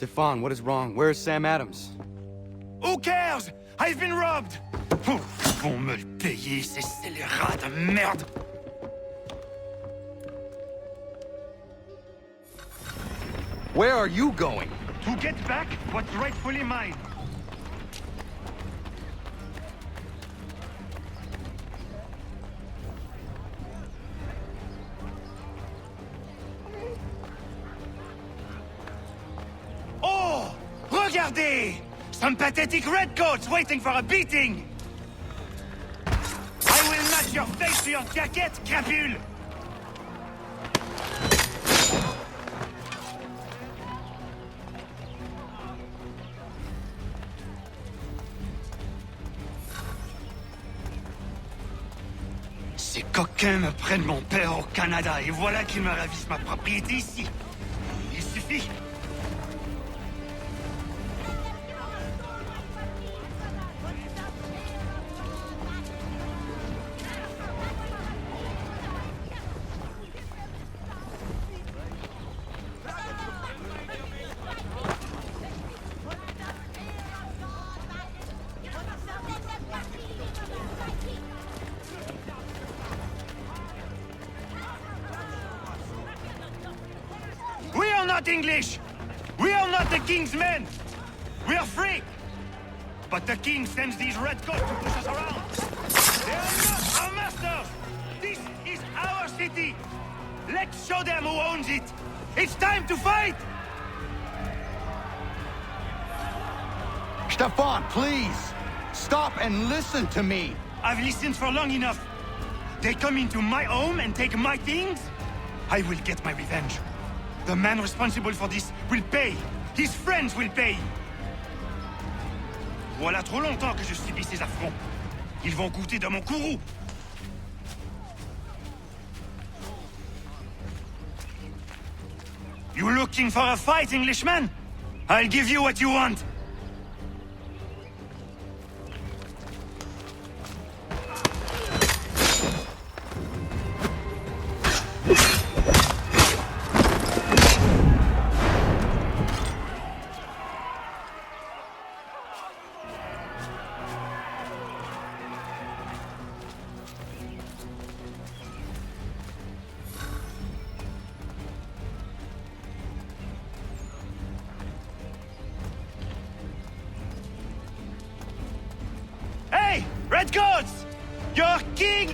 Stefan, what is wrong? Where is Sam Adams? Who cares? I've been robbed! Ils vont me le payer, ces scélérats de merde! Where are you going? To get back what's rightfully mine. Oh! Regardez! Some pathetic redcoats waiting for a beating! I will match your face to your jacket, crapule! Ces coquins me prennent mon père au Canada et voilà qu'ils me ravissent ma propriété ici. Il suffit. We are not English! We are not the king's men! We are free! But the king sends these redcoats to push us around! They are not our masters! This is our city! Let's show them who owns it! It's time to fight! Stefan, please! Stop and listen to me! I've listened for long enough. They come into my home and take my things? I will get my revenge. The man responsible for this will pay. His friends will pay. Voilà trop longtemps que je subis ces affronts. Ils vont goûter de mon courroux. You looking for a fight, Englishman? I'll give you what you want. Hey! Redcoats! Your king!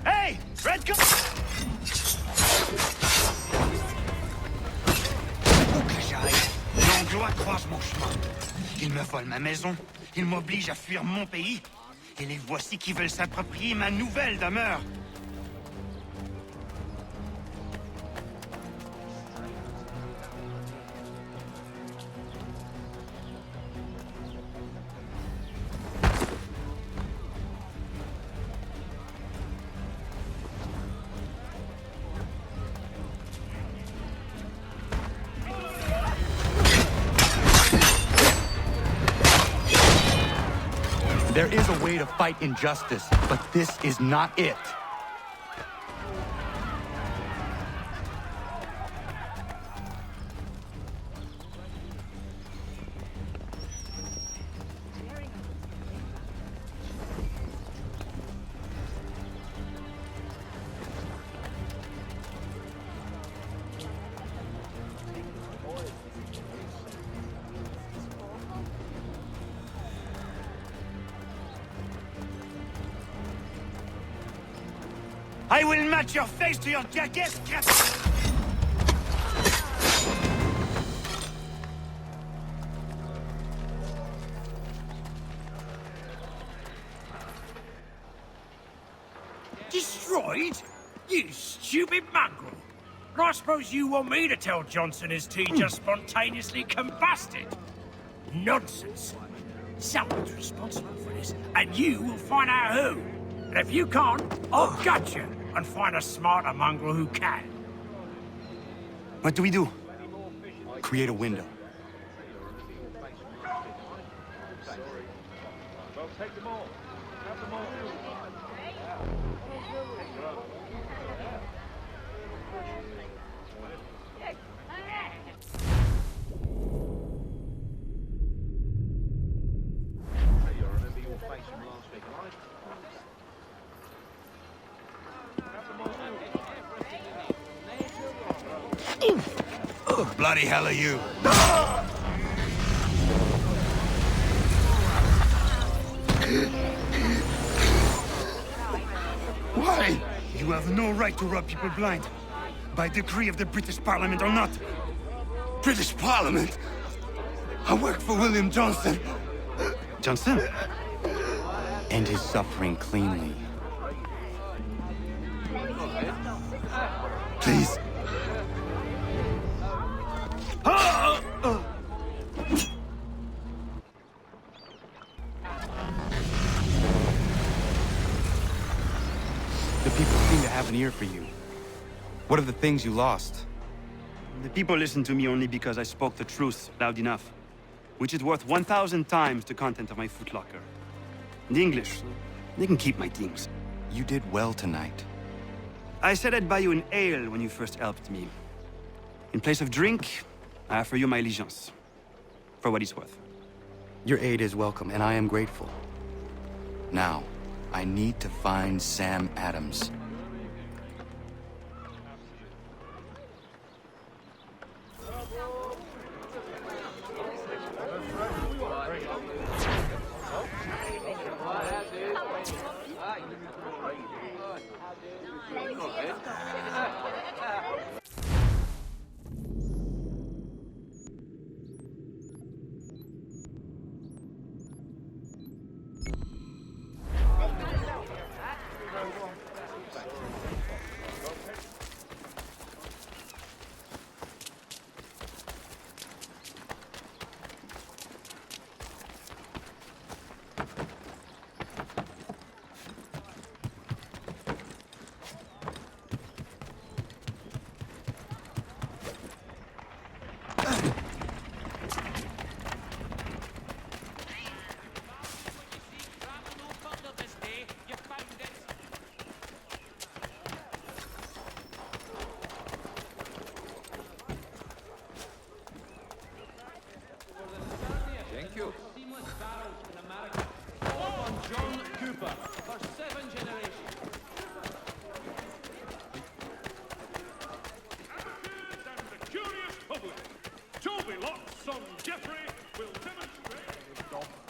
Hey! Redcoats! Où que j'aille, l'anglois croise mon chemin. Ils me volent ma maison, ils m'obligent à fuir mon pays. Et les voici qui veulent s'approprier ma nouvelle demeure. There is a way to fight injustice, but this is not it. I will match your face to your jacket, crap! Destroyed? You stupid mongrel! I suppose you want me to tell Johnson his tea just spontaneously combusted? Nonsense. Someone's responsible for this, and you will find out who. And if you can't, I'll gut you and find a smarter mongrel who can. What do we do? Create a window. Bloody hell are you? Why? You have no right to rob people blind. By decree of the British Parliament or not. British Parliament? I work for William Johnson. Johnson? End his suffering cleanly. Please. The people seem to have an ear for you. What are the things you lost? The people listen to me only because I spoke the truth loud enough. Which is worth 1,000 times the content of my footlocker. The English, they can keep my things. You did well tonight. I said I'd buy you an ale when you first helped me. In place of drink, I offer you my allegiance. For what it's worth. Your aid is welcome, and I am grateful. Now, I need to find Sam Adams.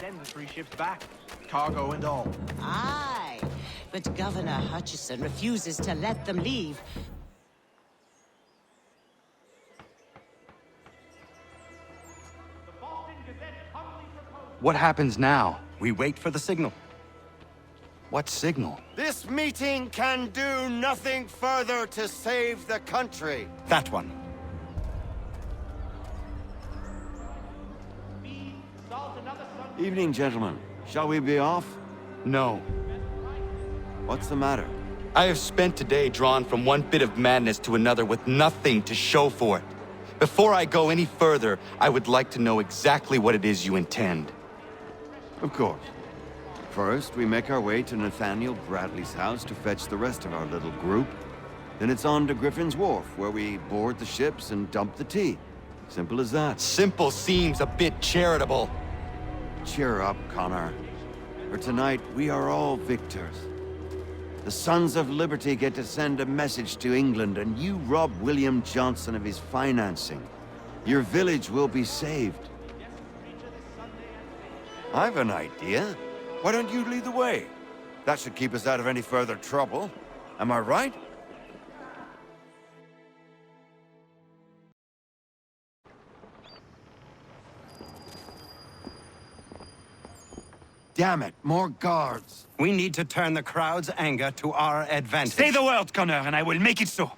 Send the 3 ships back, cargo and all. Aye, but Governor Hutchison refuses to let them leave. What happens now? We wait for the signal. What signal? This meeting can do nothing further to save the country. That one. Evening, gentlemen. Shall we be off? No. What's the matter? I have spent today drawn from one bit of madness to another with nothing to show for it. Before I go any further, I would like to know exactly what it is you intend. Of course. First, we make our way to Nathaniel Bradley's house to fetch the rest of our little group. Then it's on to Griffin's Wharf, where we board the ships and dump the tea. Simple as that. Simple seems a bit charitable. Cheer up, Connor. For tonight, we are all victors. The Sons of Liberty get to send a message to England, and you rob William Johnson of his financing. Your village will be saved. I've an idea. Why don't you lead the way? That should keep us out of any further trouble. Am I right? Damn it, more guards. We need to turn the crowd's anger to our advantage. Say the word, Connor, and I will make it so.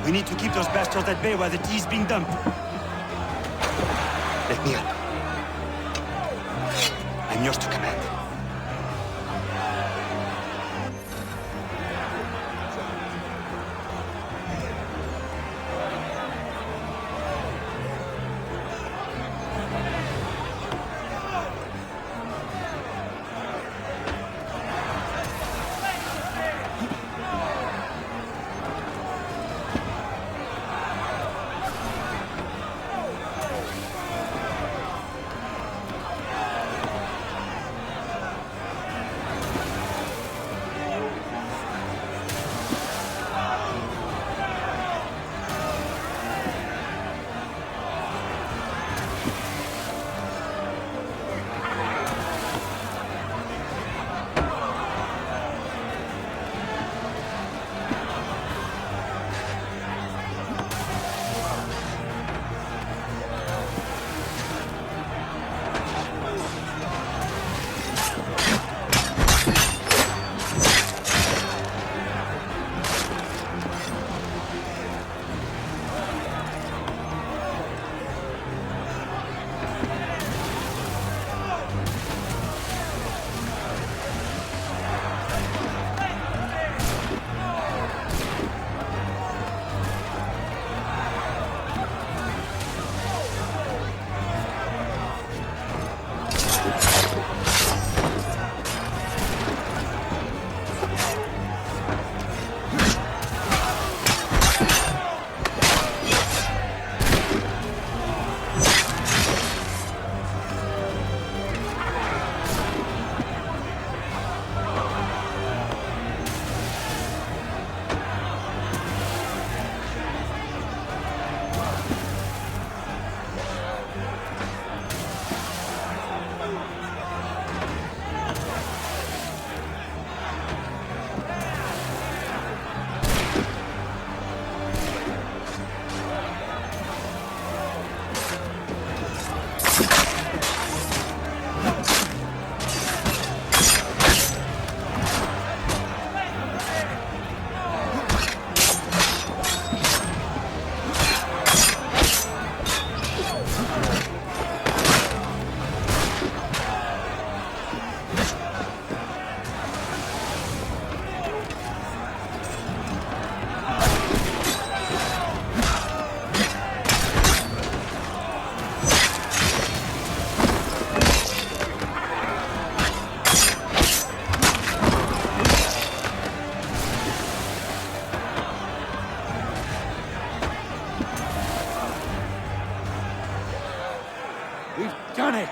We need to keep those bastards at bay while the tea is being dumped. Let me up. I'm yours to command. We've done it!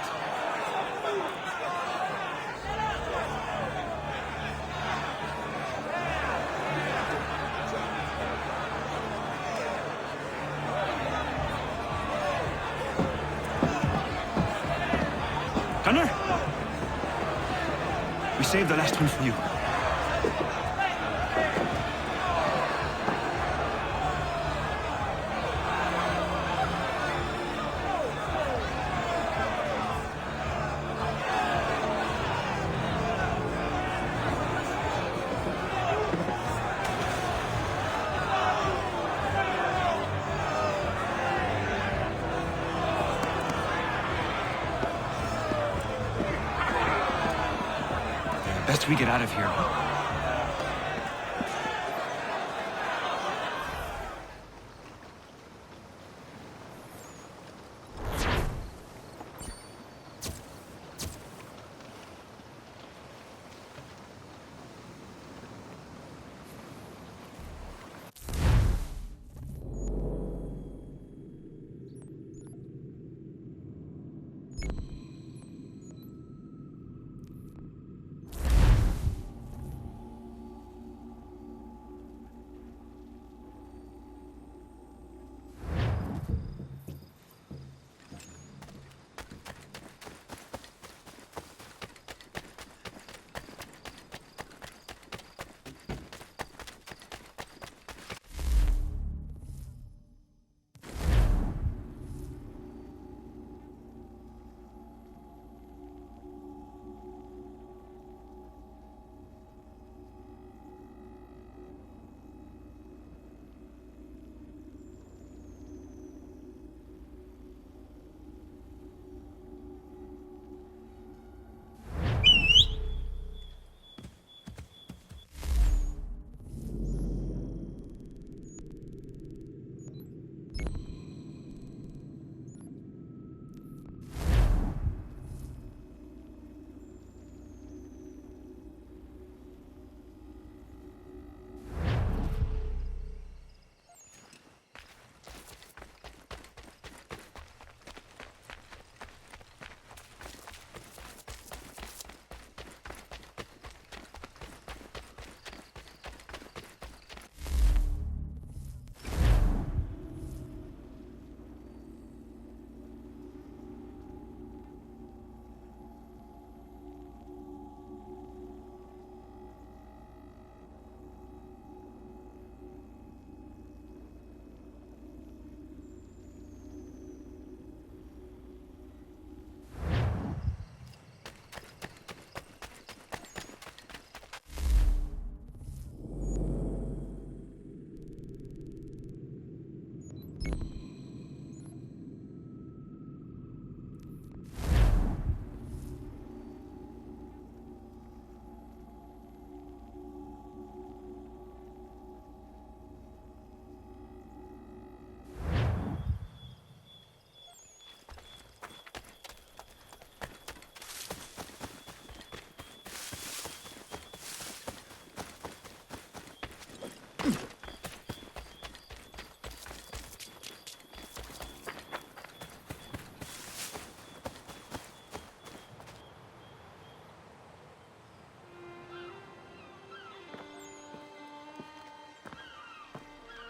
Gunner? We saved the last one for you. Best we get out of here.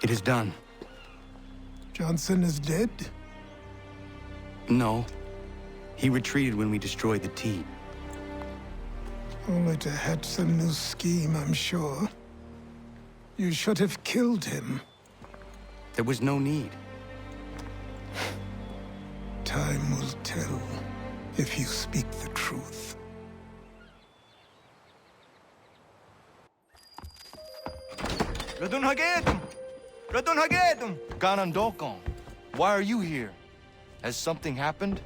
It is done. Johnson is dead? No. He retreated when we destroyed the tea. Only to hatch some new scheme, I'm sure. You should have killed him. There was no need. Time will tell if you speak the truth. Radun Hagedum! Radun Hagedum! Ganandokon, why are you here? Has something happened?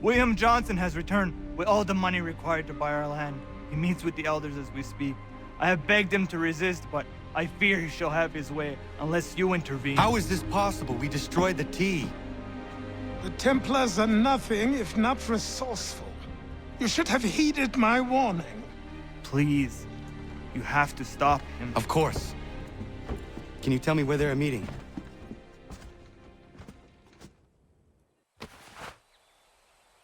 William Johnson has returned with all the money required to buy our land. He meets with the elders as we speak. I have begged him to resist, but I fear he shall have his way unless you intervene. How is this possible? We destroyed the tea. The Templars are nothing if not resourceful. You should have heeded my warning. Please, you have to stop him. Of course. Can you tell me where they're meeting? The 'Templars'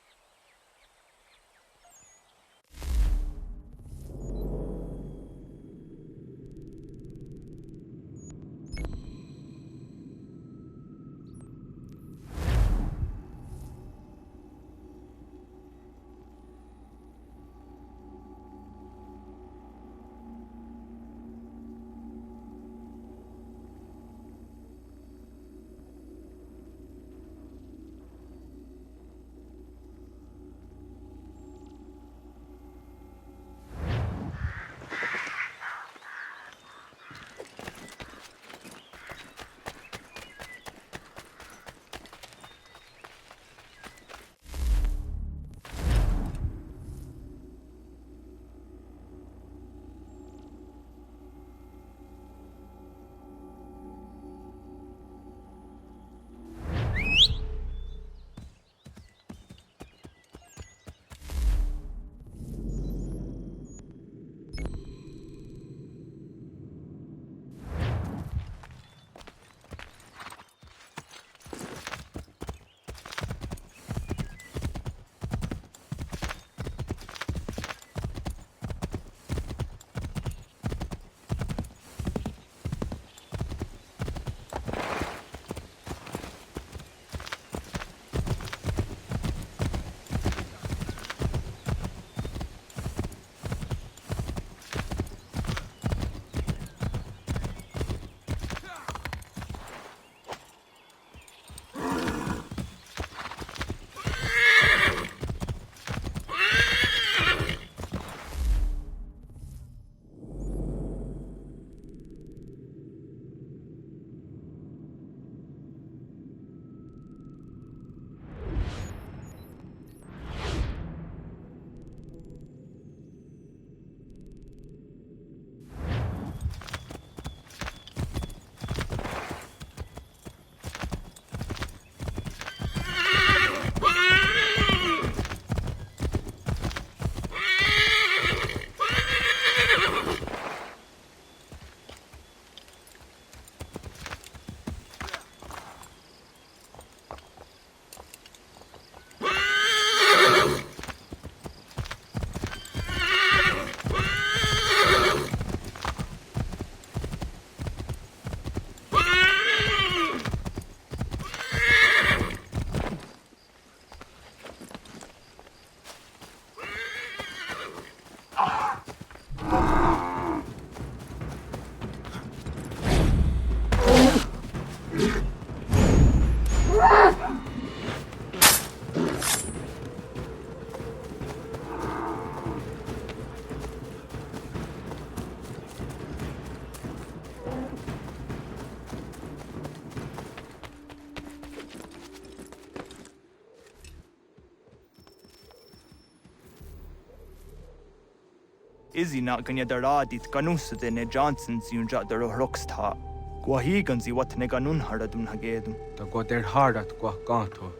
Izzy not ganya daradit ganusa de ne Johnsons yun jat der rocksta. Gwahigan zi wat ne ganun haradun hagedum. Ta go der hardat gwa ganto.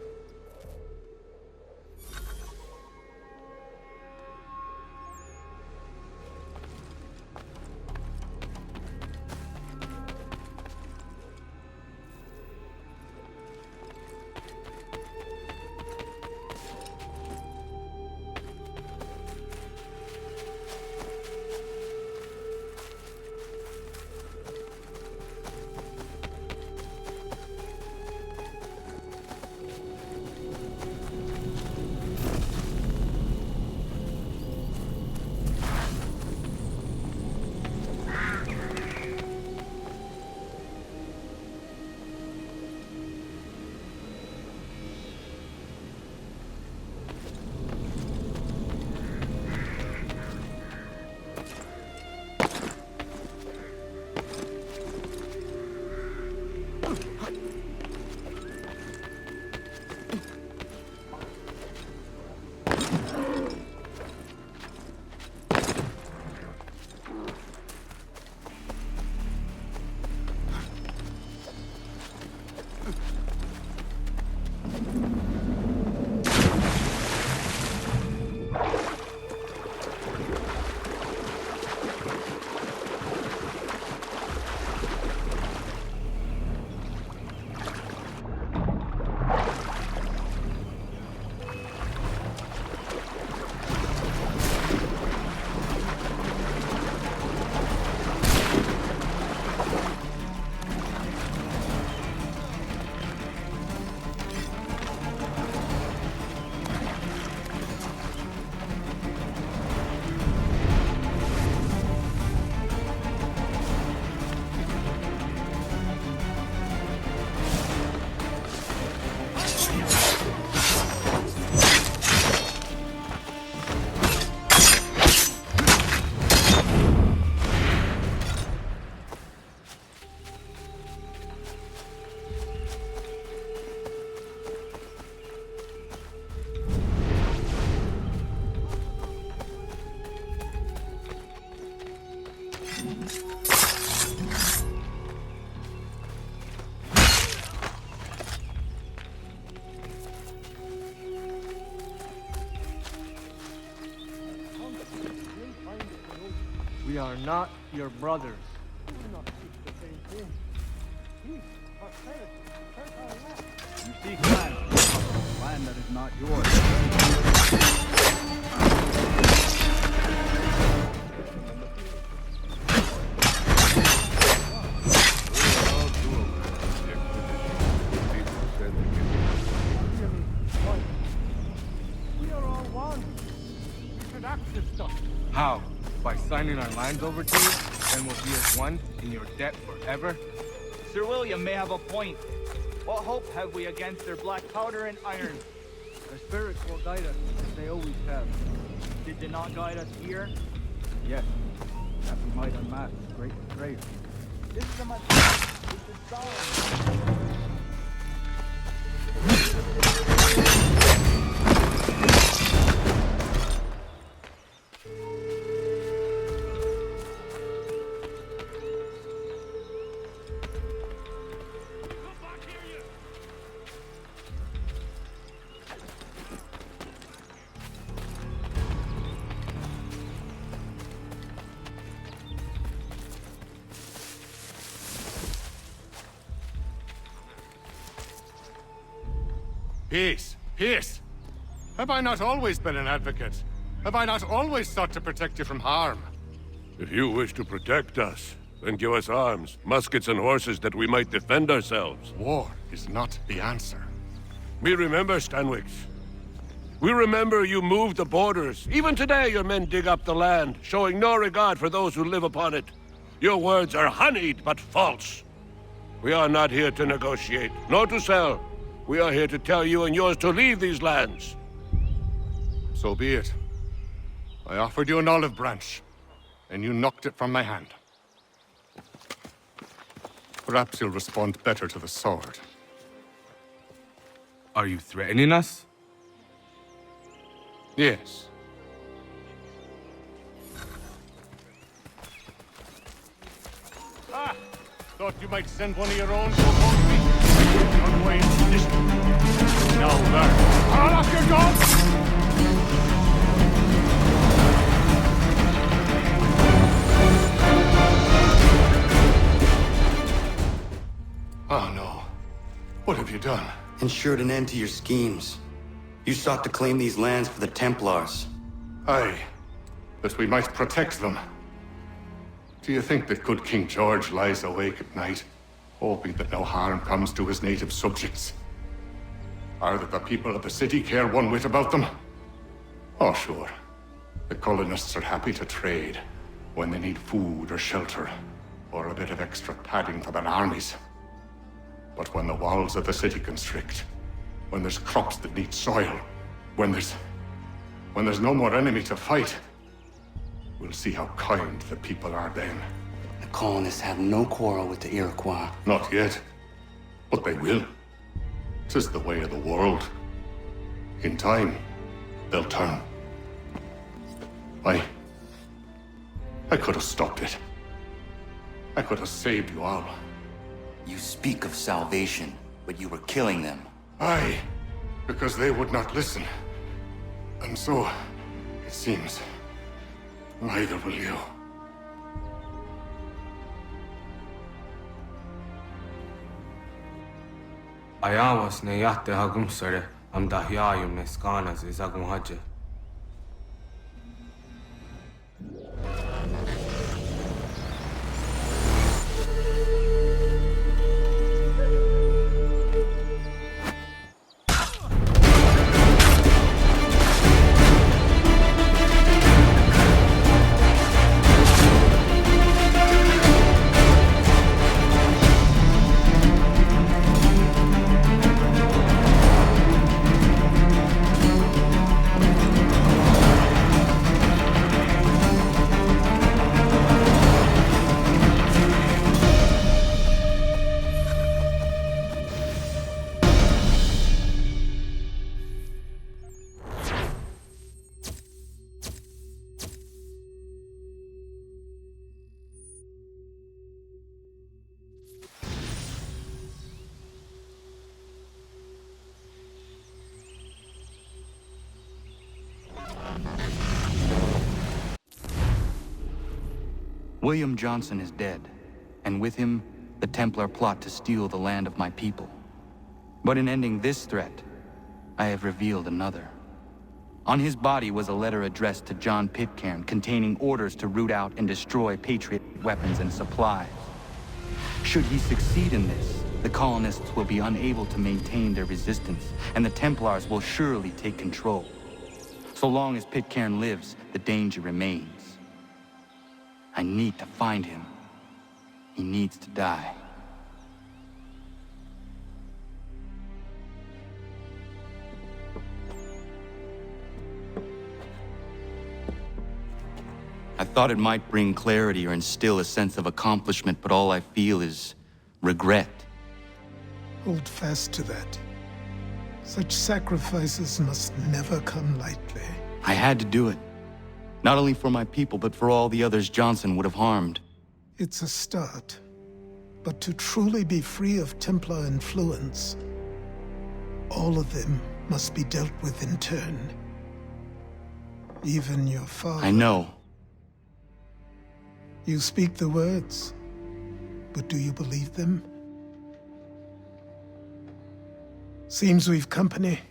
We are not your brothers. You seek land, land that is not yours. We are all one. We should act this stuff. How? By signing our lands over to you? Then we'll be as one in your debt forever? Sir William may have a point. What hope have we against their black powder and iron? Their spirits will guide us, as they always have. Did they not guide us here? Yes, that we might unmask the great betrayer. This is a much. This is solid. Peace! Peace! Have I not always been an advocate? Have I not always sought to protect you from harm? If you wish to protect us, then give us arms, muskets and horses that we might defend ourselves. War is not the answer. We remember, Stanwix. We remember you moved the borders. Even today your men dig up the land, showing no regard for those who live upon it. Your words are honeyed, but false. We are not here to negotiate, nor to sell. We are here to tell you and yours to leave these lands. So be it. I offered you an olive branch, and you knocked it from my hand. Perhaps you'll respond better to the sword. Are you threatening us? Yes. Thought you might send one of your own to oppose me? Run away and listen. Now there. Call off your gun! Oh no. What have you done? Ensured an end to your schemes. You sought to claim these lands for the Templars. Aye. That we might protect them. Do you think that good King George lies awake at night, hoping that no harm comes to his native subjects? Or that the people of the city care one whit about them? Oh, sure. The colonists are happy to trade when they need food or shelter, or a bit of extra padding for their armies. But when the walls of the city constrict, when there's crops that need soil, when there's no more enemy to fight, we'll see how kind the people are then. The colonists have no quarrel with the Iroquois. Not yet, but they will. 'Tis the way of the world. In time, they'll turn. I could have stopped it. I could have saved you all. You speak of salvation, but you were killing them. Aye, because they would not listen. And so, it seems, neither will you. Ayawas ne yahte hagum sare am dahyayum ne skanas izagum haje. William Johnson is dead, and with him, the Templar plot to steal the land of my people. But in ending this threat, I have revealed another. On his body was a letter addressed to John Pitcairn containing orders to root out and destroy Patriot weapons and supplies. Should he succeed in this, the colonists will be unable to maintain their resistance, and the Templars will surely take control. So long as Pitcairn lives, the danger remains. I need to find him. He needs to die. I thought it might bring clarity or instill a sense of accomplishment, but all I feel is regret. Hold fast to that. Such sacrifices must never come lightly. I had to do it. Not only for my people, but for all the others Johnson would have harmed. It's a start. But to truly be free of Templar influence, all of them must be dealt with in turn. Even your father. I know. You speak the words, but do you believe them? Seems we've company.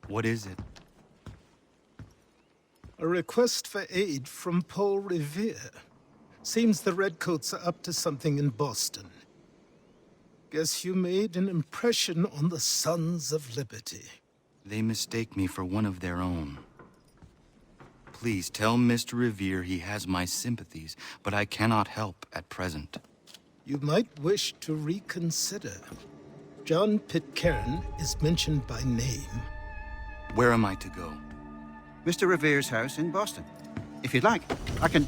What is it? A request for aid from Paul Revere. Seems the Redcoats are up to something in Boston. Guess you made an impression on the Sons of Liberty. They mistake me for one of their own. Please tell Mr. Revere he has my sympathies, but I cannot help at present. You might wish to reconsider. John Pitcairn is mentioned by name. Where am I to go? Mr. Revere's house in Boston. If you'd like, I can...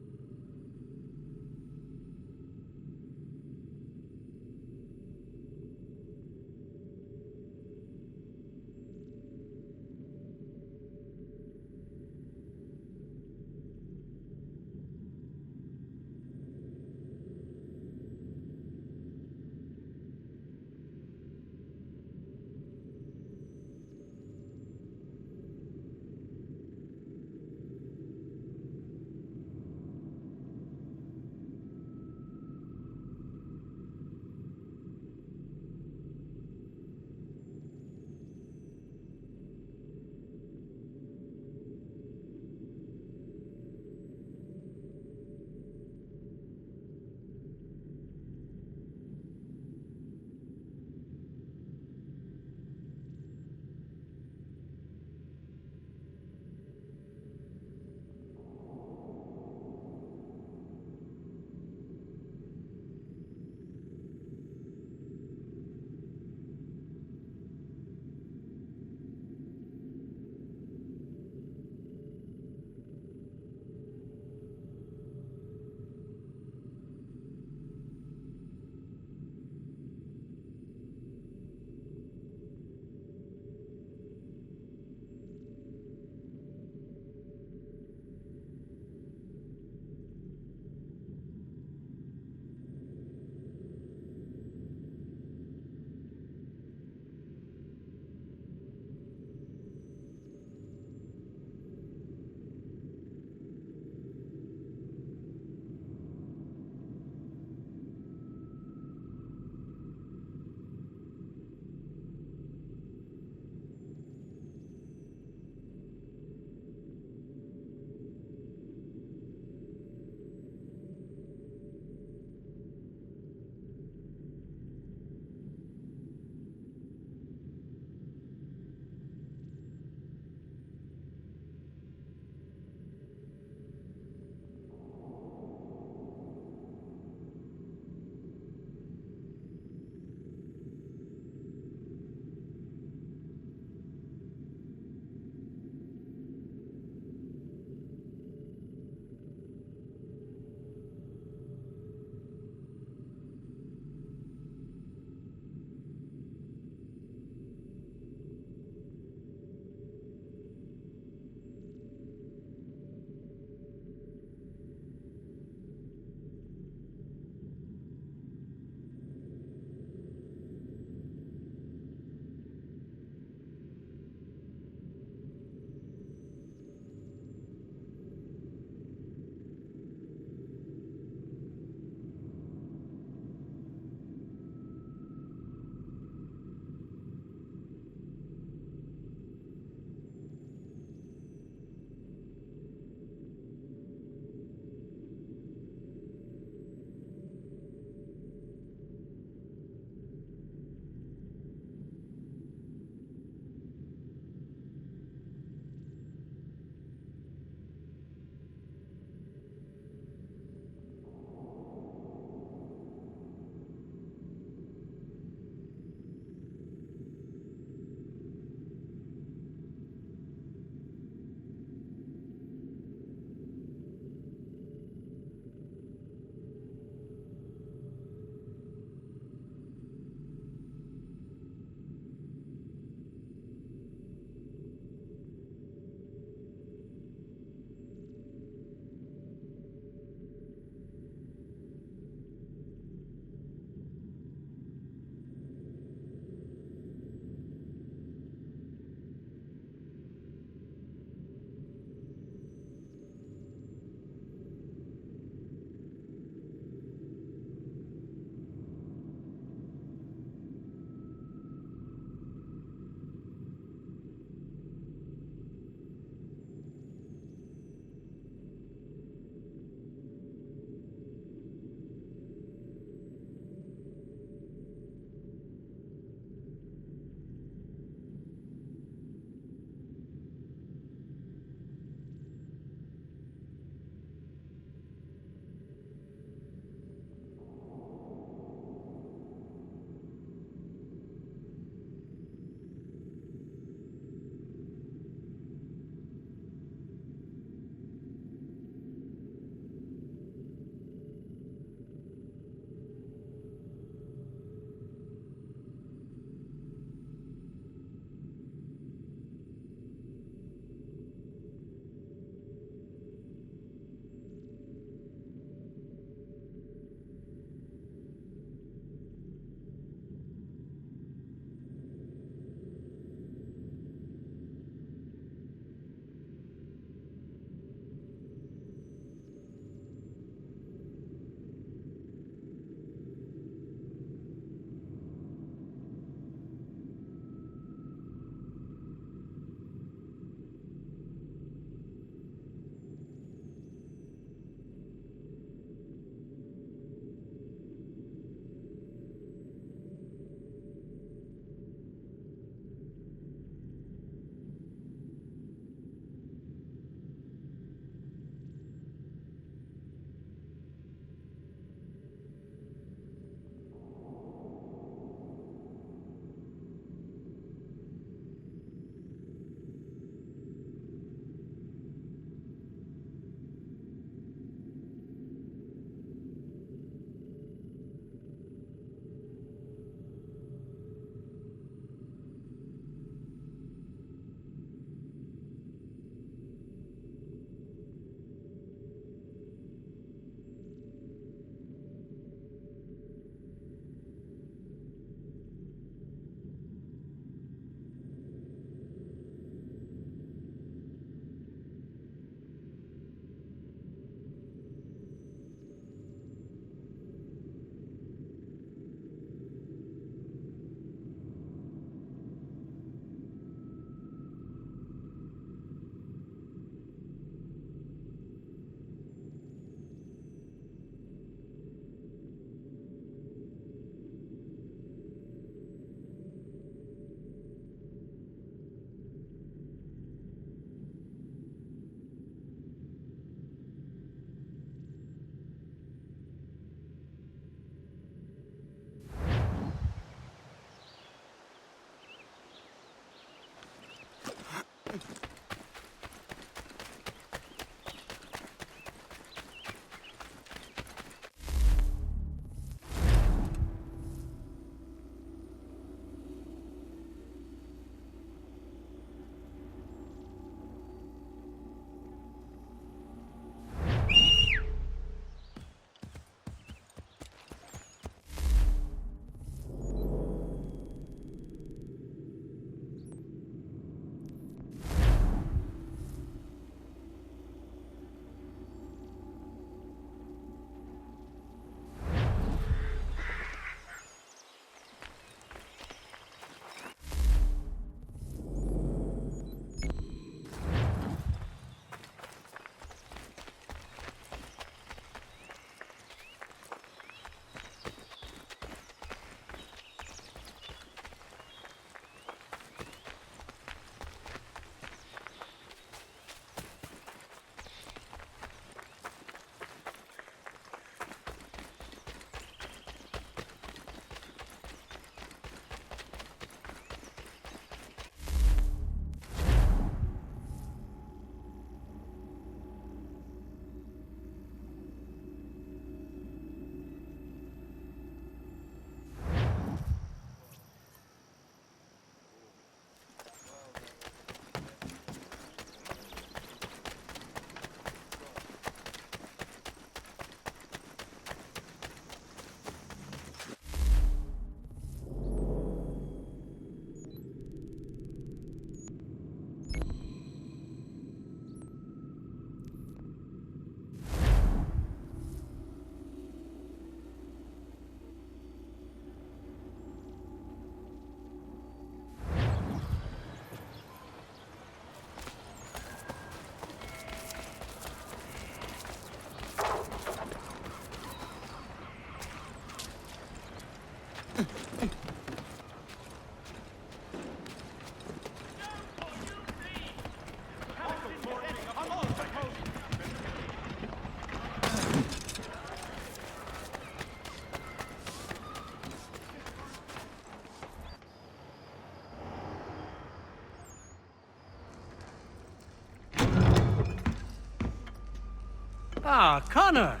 Ah, Connor!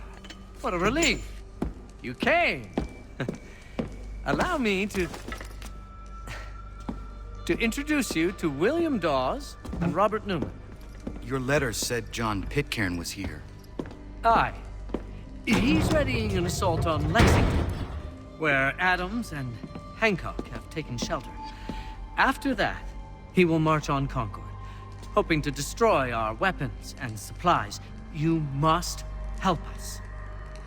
What a relief. You came. Allow me to introduce you to William Dawes and Robert Newman. Your letter said John Pitcairn was here. Aye. He's readying an assault on Lexington, where Adams and Hancock have taken shelter. After that, he will march on Concord, hoping to destroy our weapons and supplies. You must help us.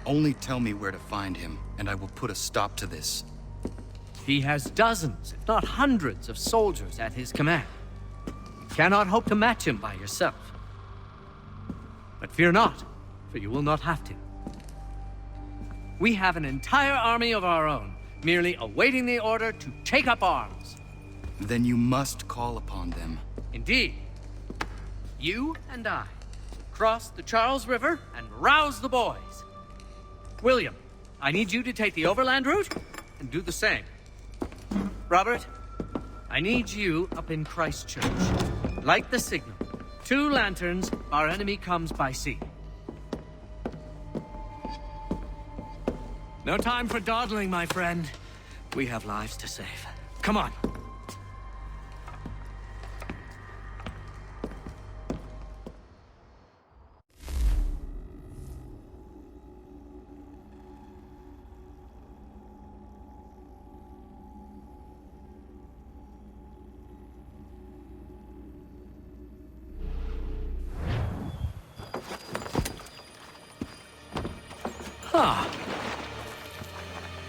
Only tell me where to find him, and I will put a stop to this. He has dozens, if not hundreds, of soldiers at his command. You cannot hope to match him by yourself. But fear not, for you will not have to. We have an entire army of our own, merely awaiting the order to take up arms. Then you must call upon them. Indeed. You and I cross the Charles River and rouse the boys. William, I need you to take the overland route and do the same. Robert, I need you up in Christchurch. Light the signal. 2 lanterns, our enemy comes by sea. No time for dawdling, my friend. We have lives to save. Come on.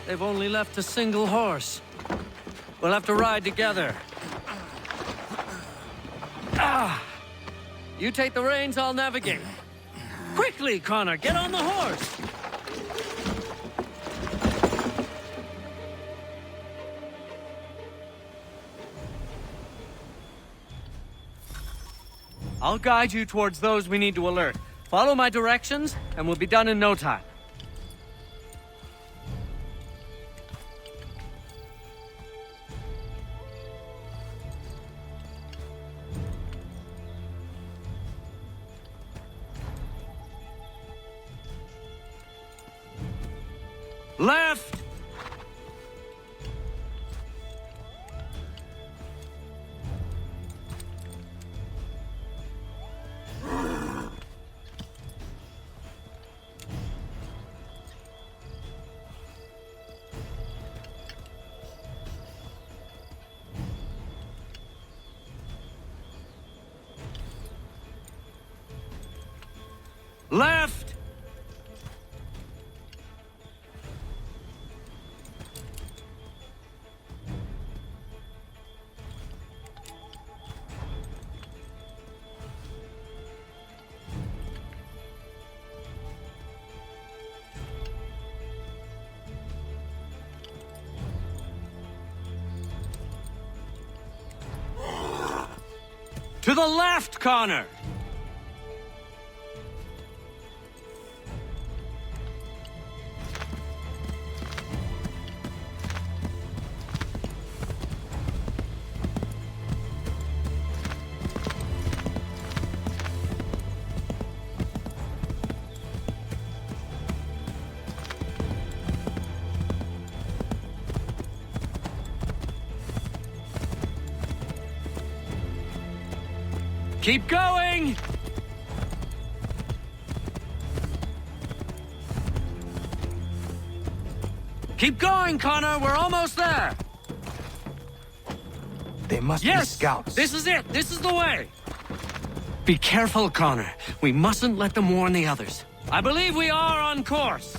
They've only left a single horse. We'll have to ride together. You take the reins, I'll navigate. Quickly, Connor, get on the horse! I'll guide you towards those we need to alert. Follow my directions, and we'll be done in no time. Left! Left! To the left, Connor! Keep going! Keep going, Connor! We're almost there! They must be scouts. This is it! This is the way! Be careful, Connor. We mustn't let them warn the others. I believe we are on course.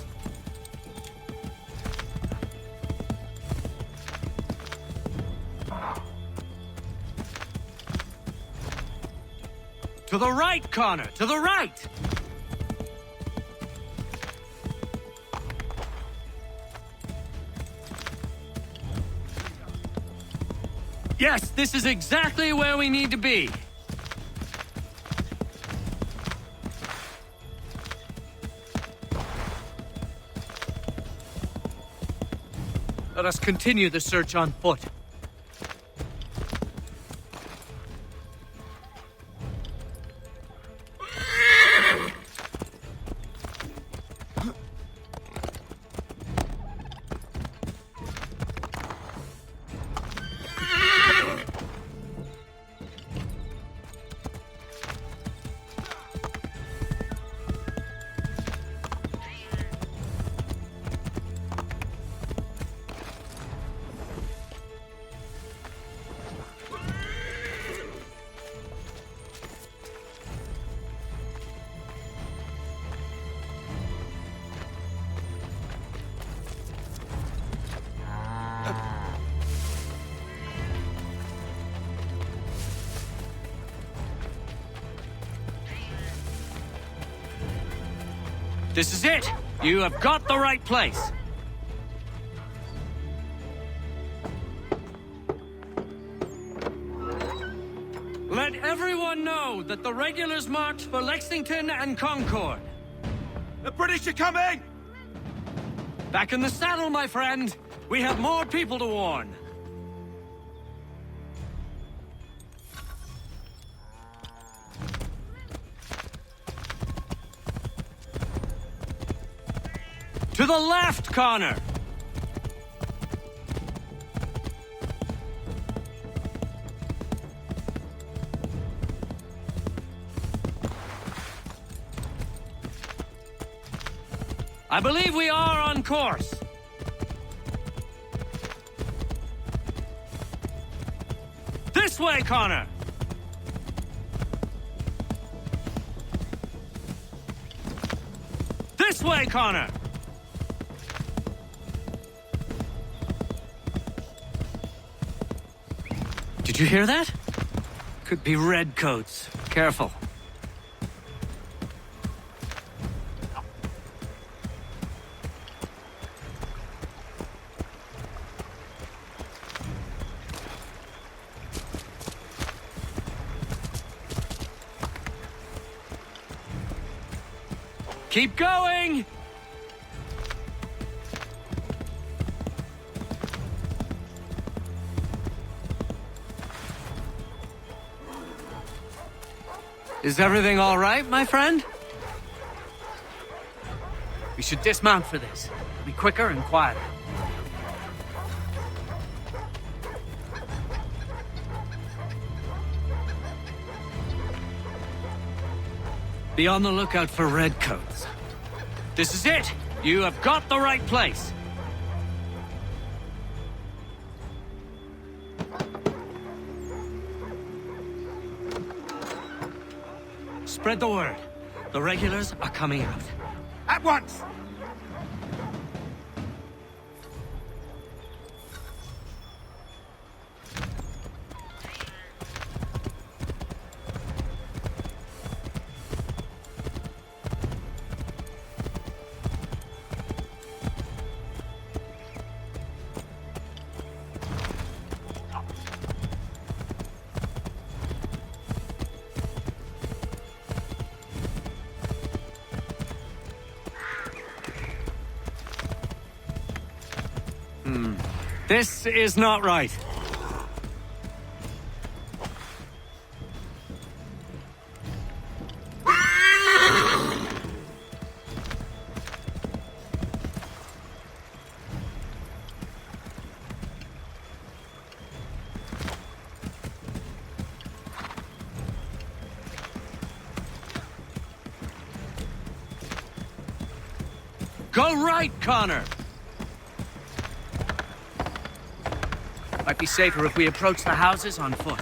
To the right, Connor! To the right! Yes, this is exactly where we need to be. Let us continue the search on foot. This is it! You have got the right place! Let everyone know that the regulars marched for Lexington and Concord. The British are coming! Back in the saddle, my friend! We have more people to warn. To the left, Connor! I believe we are on course. This way, Connor! This way, Connor! Did you hear that? Could be redcoats. Careful. Keep going! Is everything all right, my friend? We should dismount for this. It'll be quicker and quieter. Be on the lookout for redcoats. This is it! You have got the right place! Spread the word. The regulars are coming out. At once! This is not right. Go right, Connor! Might be safer if we approach the houses on foot.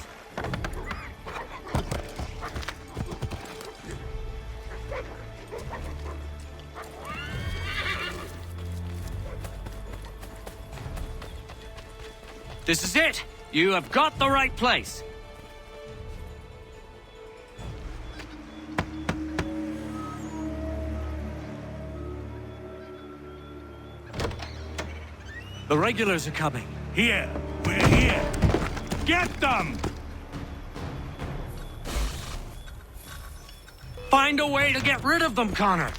This is it! You have got the right place! The regulars are coming. Here! We're here! Get them! Find a way to get rid of them, Connor!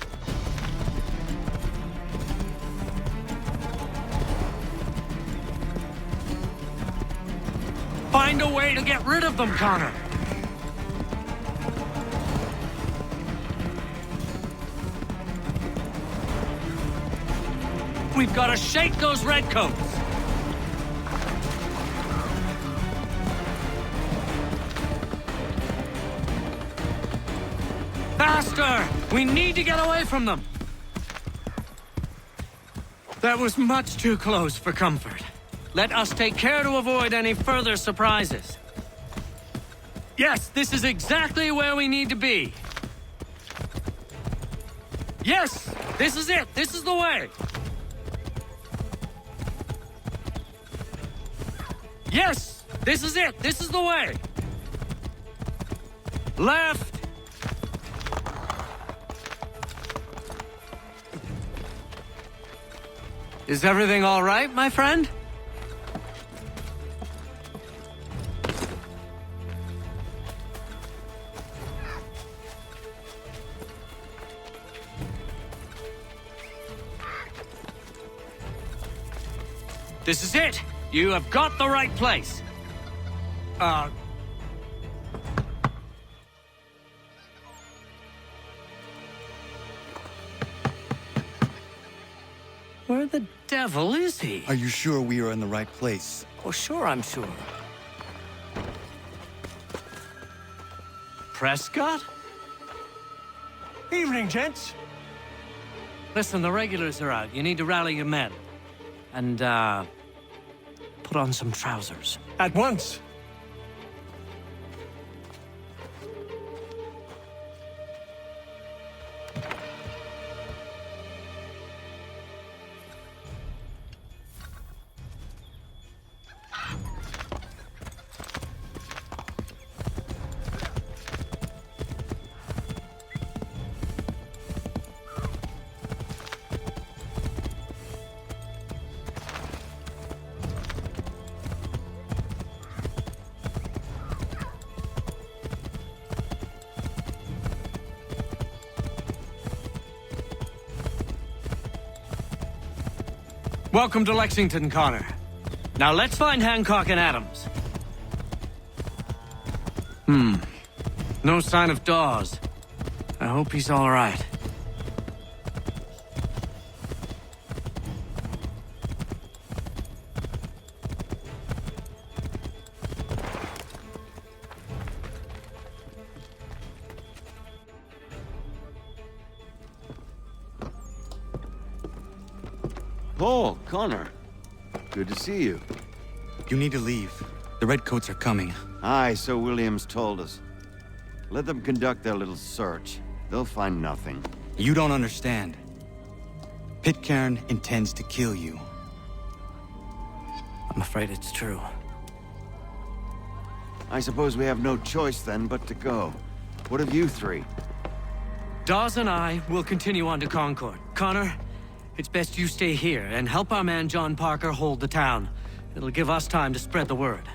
Find a way to get rid of them, Connor! We've got to shake those redcoats! Faster! We need to get away from them! That was much too close for comfort. Let us take care to avoid any further surprises. Yes, this is exactly where we need to be. Yes! This is it! This is the way! Yes! This is it! This is the way! Left! Is everything all right, my friend? This is it! You have got the right place! Where the devil is he? Are you sure we are in the right place? Oh, sure, I'm sure. Prescott? Evening, gents. Listen, the regulars are out. You need to rally your men. And, put on some trousers. At once. Welcome to Lexington, Connor. Now let's find Hancock and Adams. No sign of Dawes. I hope he's all right. Paul, Connor. Good to see you. You need to leave. The Redcoats are coming. Aye, so Williams told us. Let them conduct their little search. They'll find nothing. You don't understand. Pitcairn intends to kill you. I'm afraid it's true. I suppose we have no choice then but to go. What of you three? Dawes and I will continue on to Concord. Connor, it's best you stay here and help our man John Parker hold the town. It'll give us time to spread the word.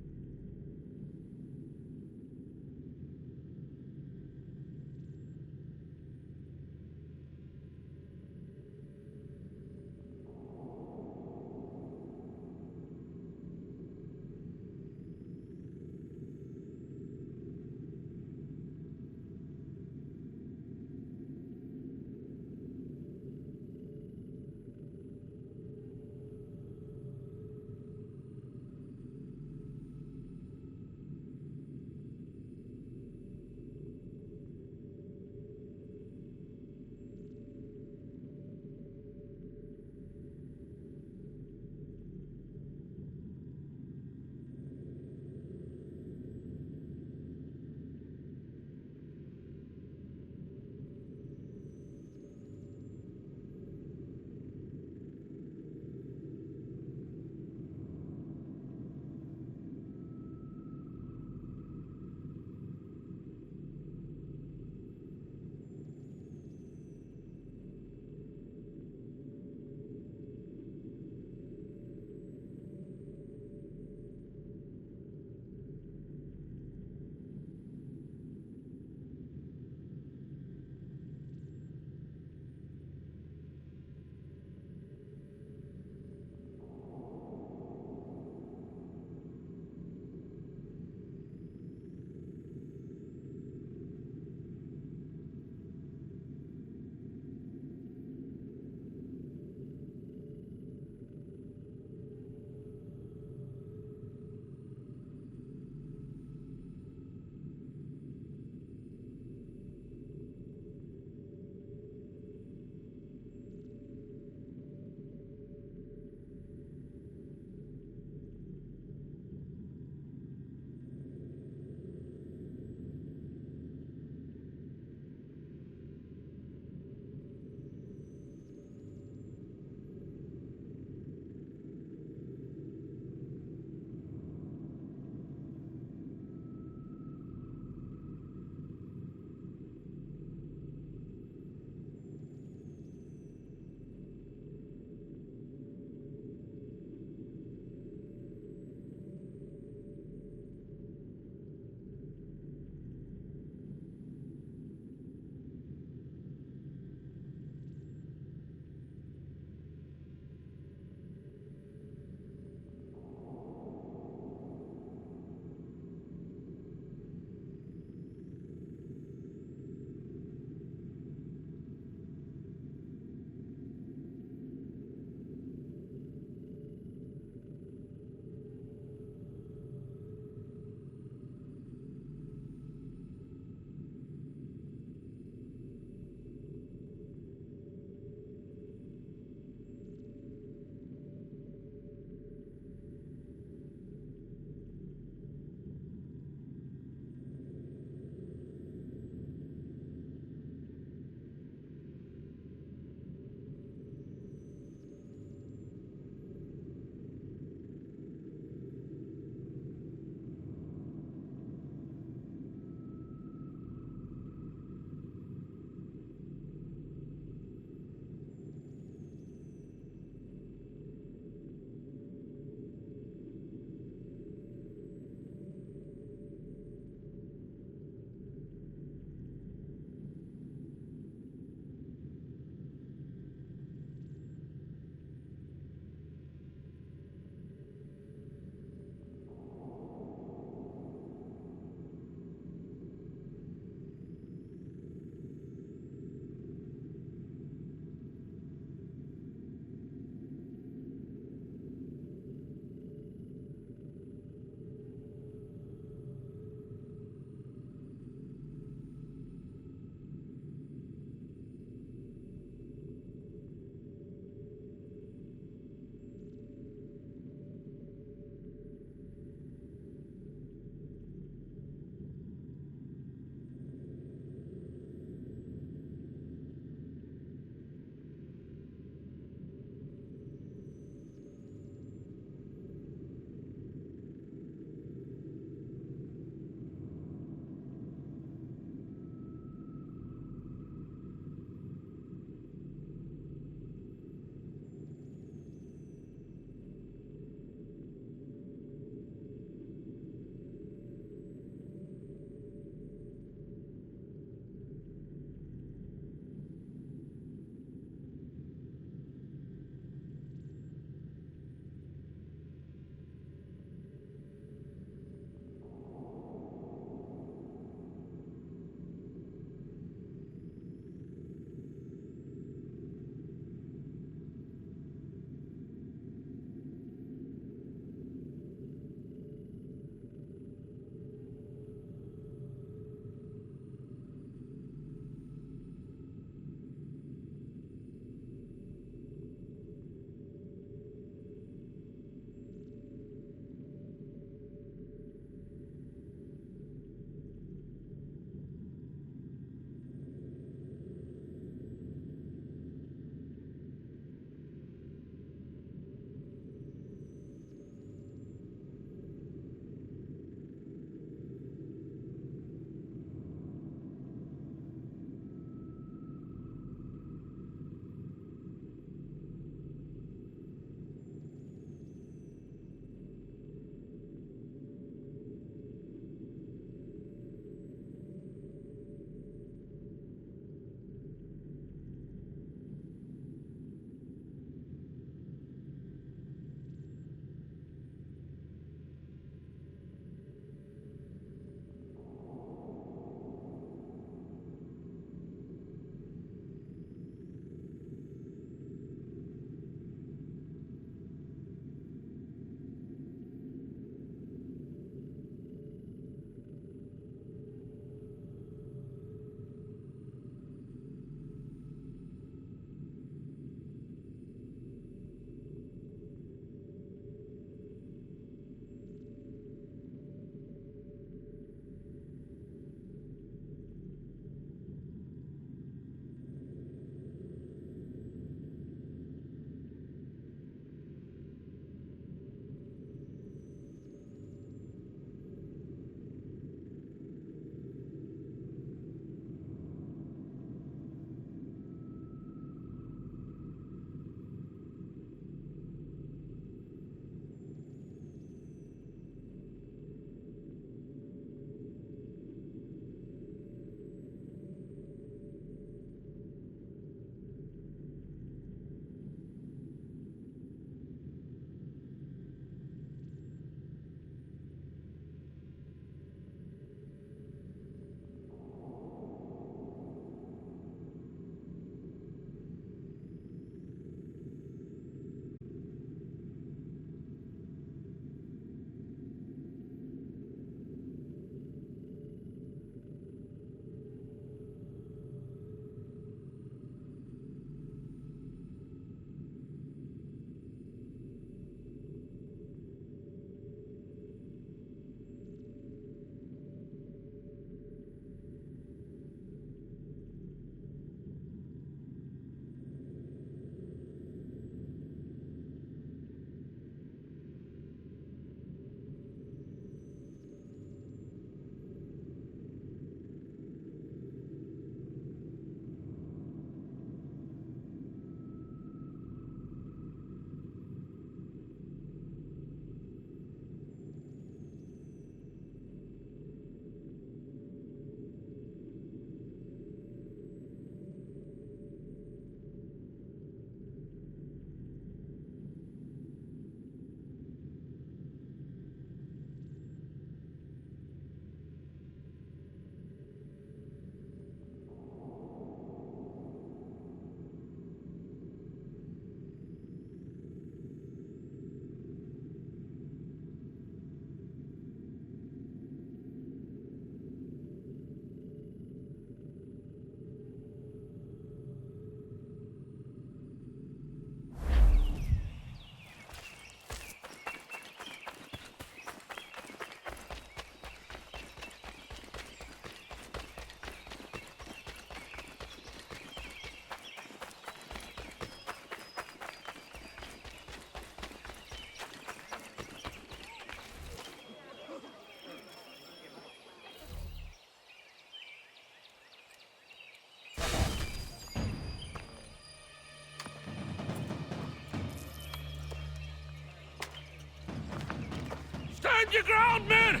Stand your ground, men!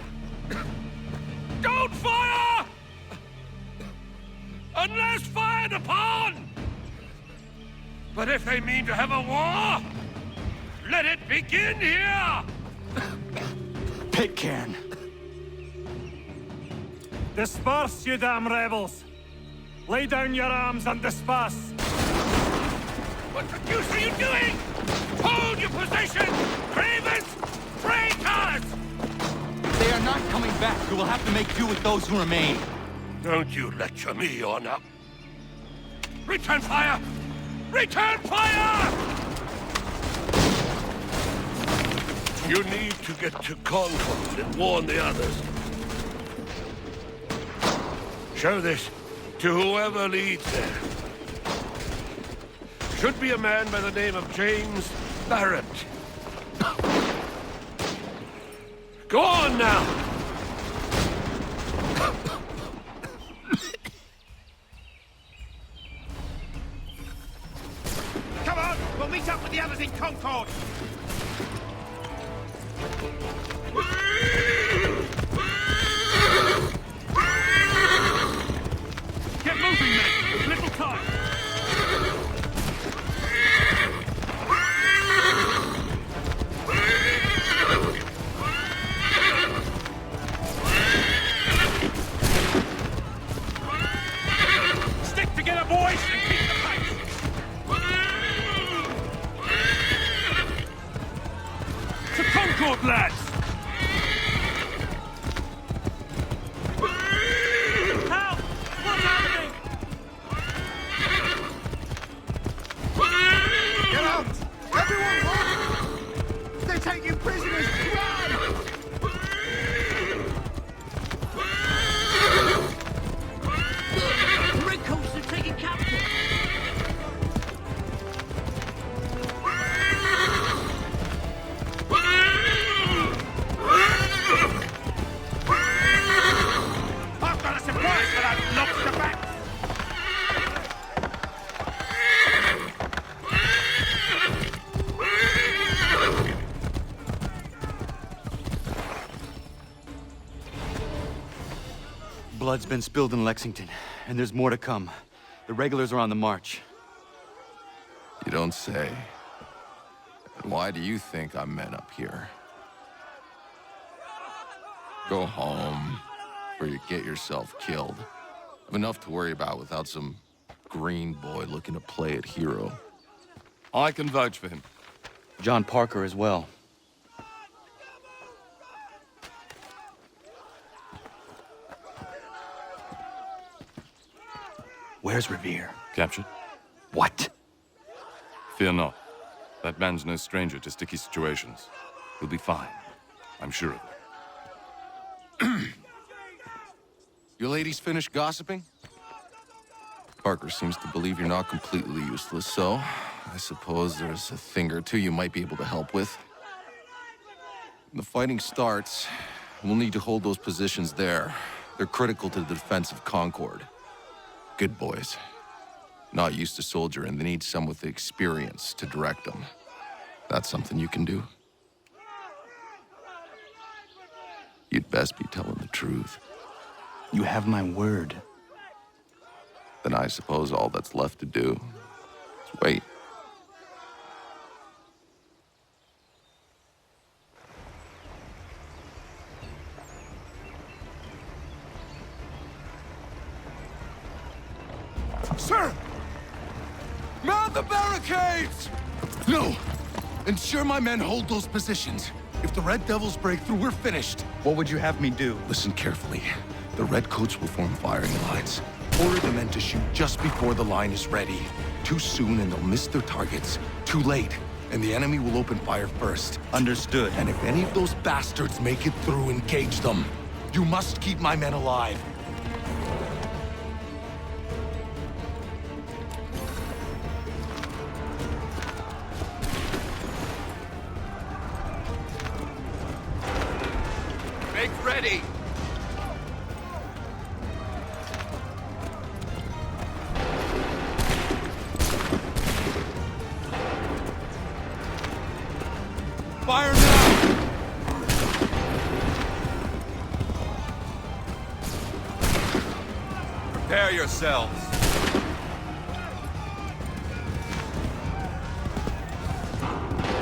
Don't fire! Unless fired upon! But if they mean to have a war, let it begin here! Pitcairn! Disperse, you damn rebels! Lay down your arms and disperse! What the deuce are you doing? Hold your position! Cravens! Traitors! They are not coming back. We will have to make do with those who remain. Don't you lecture me on up. Return fire! Return fire! You need to get to Concord and warn the others. Show this to whoever leads there. Should be a man by the name of James Barrett. Go on now! Come on! We'll meet up with the others in Concord! Get moving, men! There's little time! Stick together, boys, and keep the pace! To Concord, lads! Help! What's happening? Get out! Everyone, run! They take you prisoners! Run! The redcoats are taken captive. I've got a surprise for that lobster back! Blood's been spilled in Lexington, and there's more to come. The regulars are on the march. You don't say. And why do you think I'm men up here? Go home, or you get yourself killed. I've enough to worry about without some green boy looking to play it hero. I can vouch for him. John Parker as well. Where's Revere? Captured? What? Fear not. That man's no stranger to sticky situations. He'll be fine. I'm sure of it. You ladies finished gossiping? Parker seems to believe you're not completely useless, so I suppose there's a thing or two you might be able to help with. When the fighting starts, we'll need to hold those positions there. They're critical to the defense of Concord. Good boys. Not used to soldiering, they need some with the experience to direct them. That's something you can do? You'd best be telling the truth. You have my word. Then I suppose all that's left to do is wait. Sir! Mount the barricades! No! Ensure my men hold those positions. If the Red Devils break through, we're finished. What would you have me do? Listen carefully. The Redcoats will form firing lines. Order the men to shoot just before the line is ready. Too soon and they'll miss their targets. Too late, and the enemy will open fire first. Understood. And if any of those bastards make it through, engage them. You must keep my men alive. Make ready! Fire now! Prepare yourselves.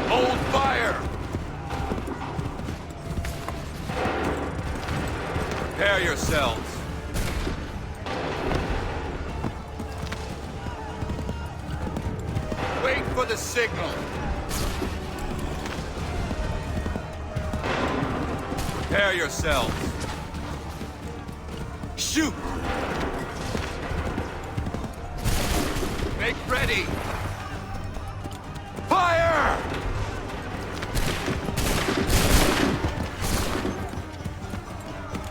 Hold fire! Prepare yourselves. Wait for the signal. Prepare yourselves. Shoot! Make ready! Fire!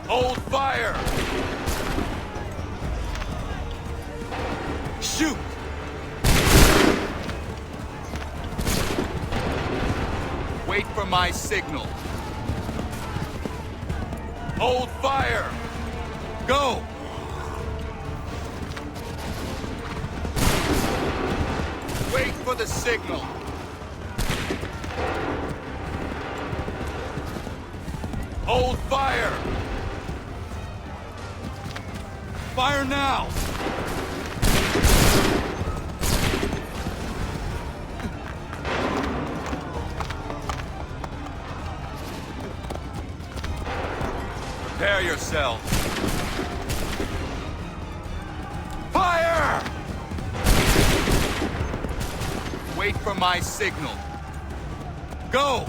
Hold fire! Shoot! Wait for my signal. Hold fire! Go! Wait for the signal. Hold fire! Fire now! Prepare yourself. Fire! Wait for my signal. Go!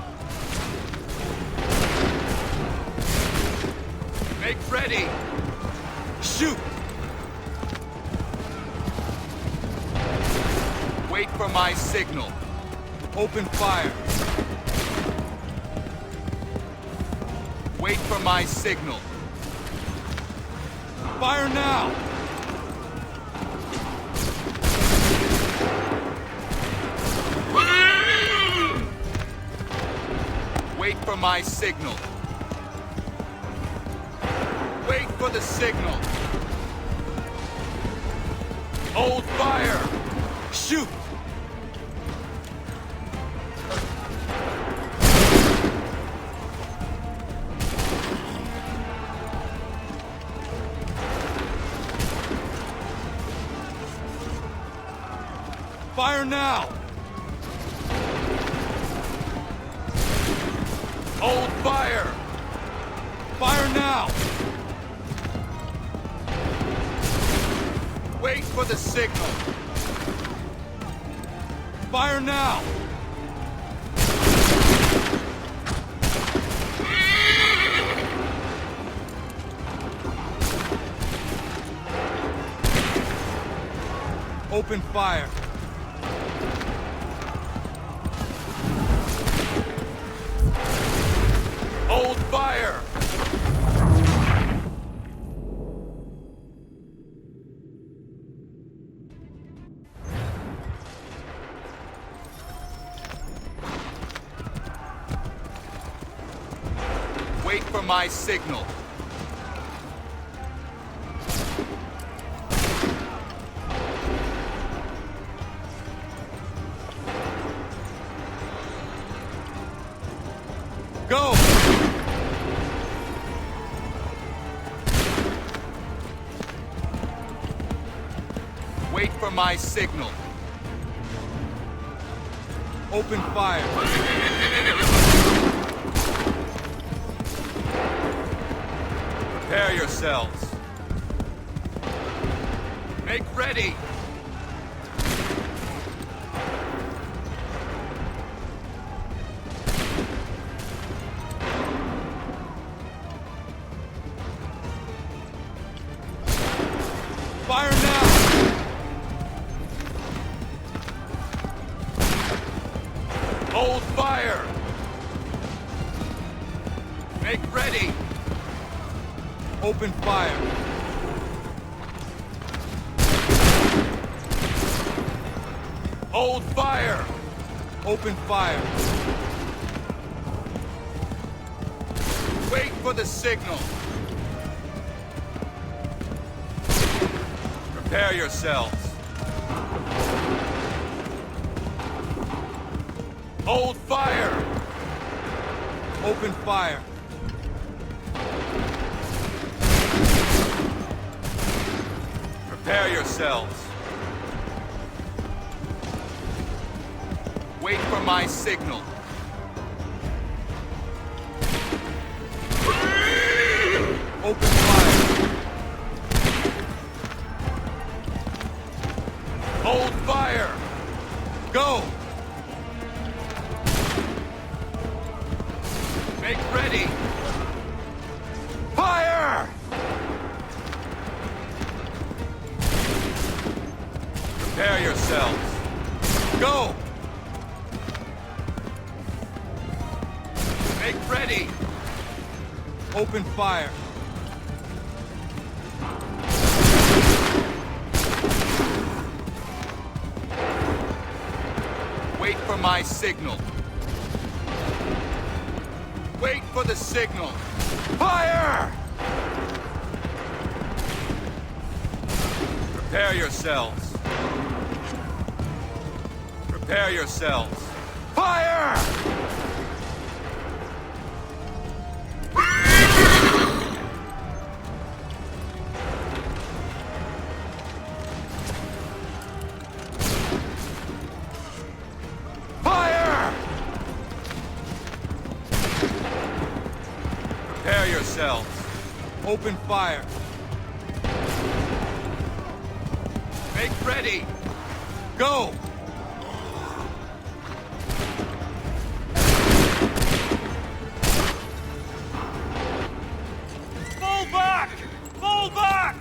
Make ready! Shoot! Wait for my signal. Open fire. Wait for my signal. Fire now! Wait for my signal. Wait for the signal. Hold fire! Shoot! Fire now! Hold fire! Fire now! Wait for the signal. Fire now! Open fire. Hold fire! Wait for my signal. Go! Wait for my signal. Open fire. Prepare yourselves. Make ready. Fire now! Hold fire! Make ready! Open fire! Hold fire! Open fire! Wait for the signal! Prepare yourselves. Hold fire! Open fire. Prepare yourselves. Wait for my signal. Open fire. Hold fire. Go. Make ready. Fire! Prepare yourselves. Go! Make ready. Open fire. Wait for my signal. Wait for the signal. Fire! Prepare yourselves. Prepare yourselves. Fire! Fire! Prepare yourselves. Open fire. Make ready. Go! Fall back! Fall back!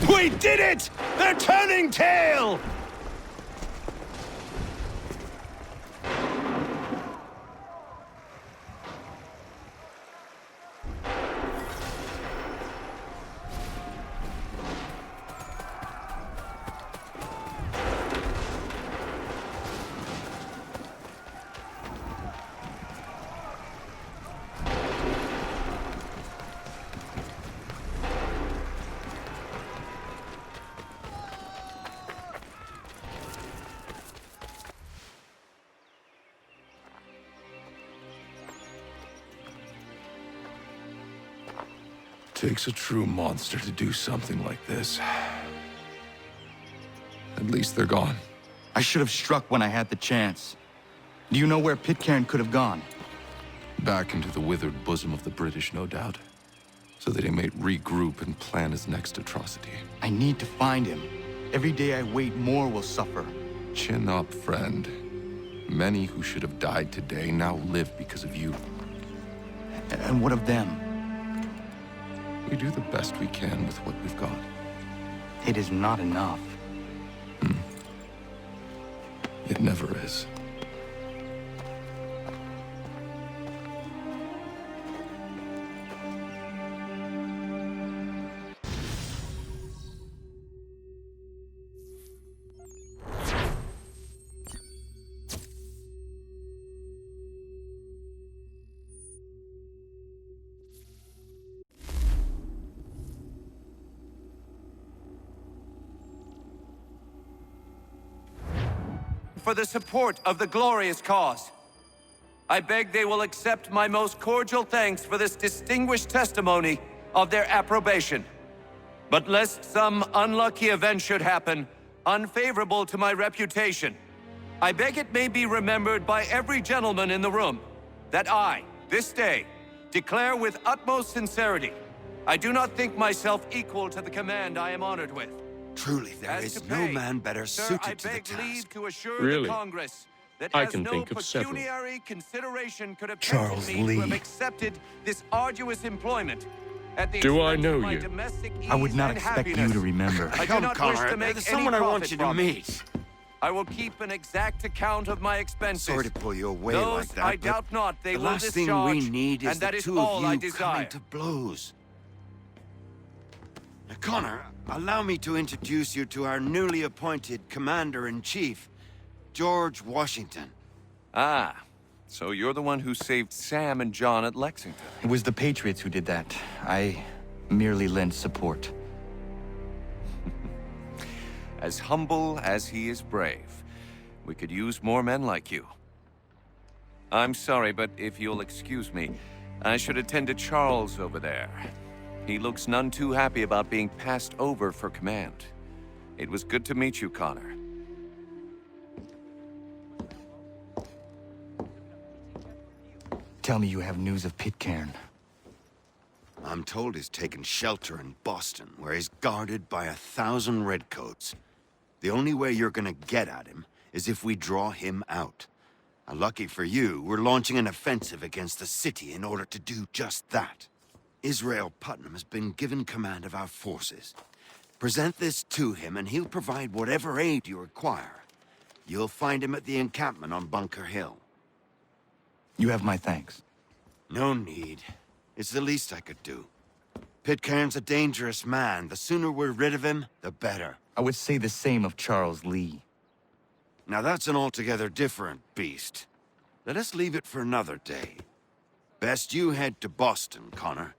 We did it! They're turning tail! Takes a true monster to do something like this. At least they're gone. I should have struck when I had the chance. Do you know where Pitcairn could have gone? Back into the withered bosom of the British, no doubt. So that he may regroup and plan his next atrocity. I need to find him. Every day I wait, more will suffer. Chin up, friend. Many who should have died today now live because of you. And what of them? We do the best we can with what we've got. It is not enough. It never is. For the support of the glorious cause. I beg they will accept my most cordial thanks for this distinguished testimony of their approbation. But lest some unlucky event should happen, unfavorable to my reputation, I beg it may be remembered by every gentleman in the room that I, this day, declare with utmost sincerity, I do not think myself equal to the command I am honored with. Truly, there is no man better suited to the task. Really? That I has can no think of several. pecuniary consideration could have Charles tempted me Lee. to have accepted this arduous employment at the Do I expense know of my you? domestic I would ease not and expect you happiness. to remember. I do Come, not Connor, wish to make there's any someone I want profit you to from it. meet. I will keep an exact account of my expenses. Sorry to pull you away Those like that, I but doubt not they the will last thing discharge, we need is and that the is two all of I you desire. coming to blows. Now, Connor, allow me to introduce you to our newly appointed Commander-in-Chief, George Washington. Ah, so you're the one who saved Sam and John at Lexington. It was the Patriots who did that. I merely lent support. As humble as he is brave. We could use more men like you. I'm sorry, but if you'll excuse me, I should attend to Charles over there. He looks none too happy about being passed over for command. It was good to meet you, Connor. Tell me you have news of Pitcairn. I'm told he's taken shelter in Boston, where he's guarded by 1,000 redcoats. The only way you're gonna get at him is if we draw him out. And lucky for you, we're launching an offensive against the city in order to do just that. Israel Putnam has been given command of our forces. Present this to him and he'll provide whatever aid you require. You'll find him at the encampment on Bunker Hill. You have my thanks. No need. It's the least I could do. Pitcairn's a dangerous man. The sooner we're rid of him, the better. I would say the same of Charles Lee. Now that's an altogether different beast. Let us leave it for another day. Best you head to Boston, Connor.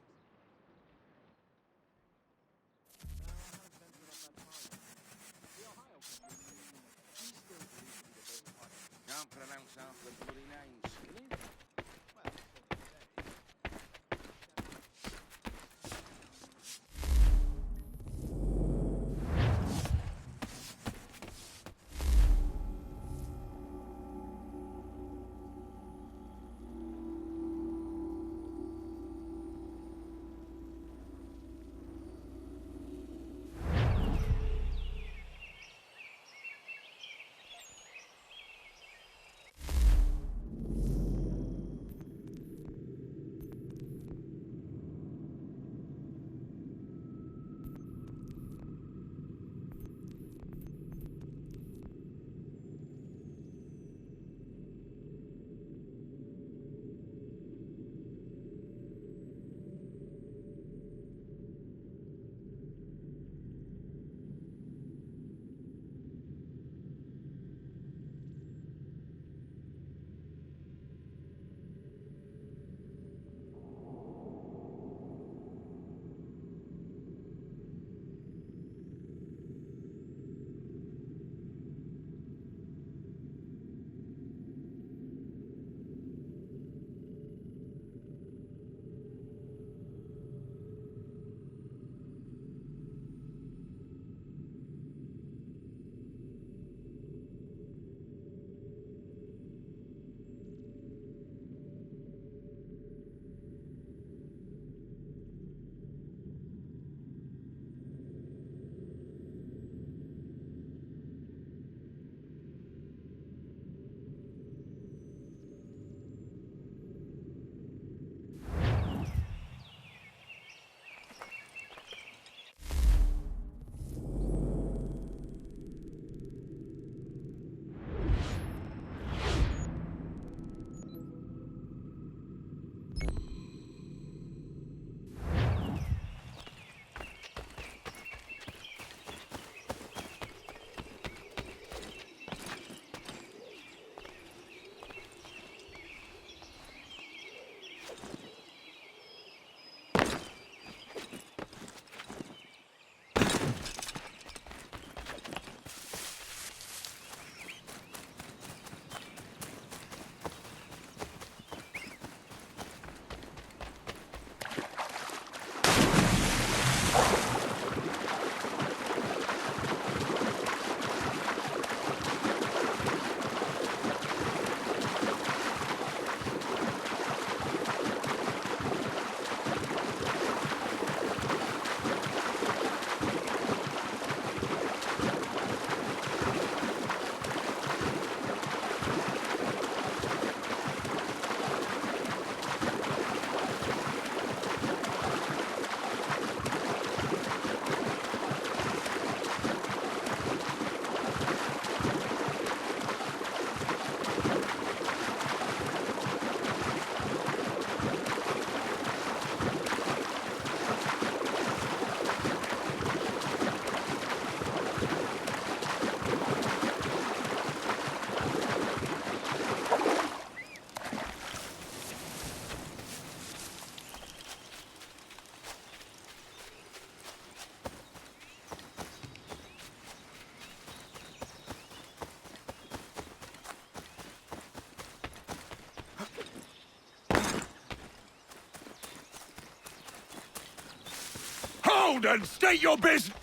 round and state your business!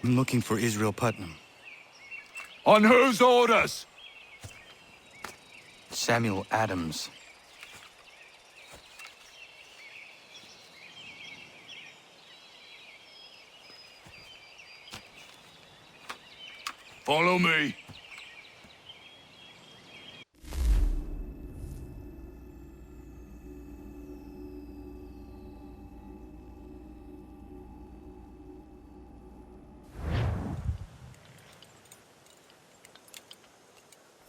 I'm looking for Israel Putnam. On whose orders? Samuel Adams. Follow me.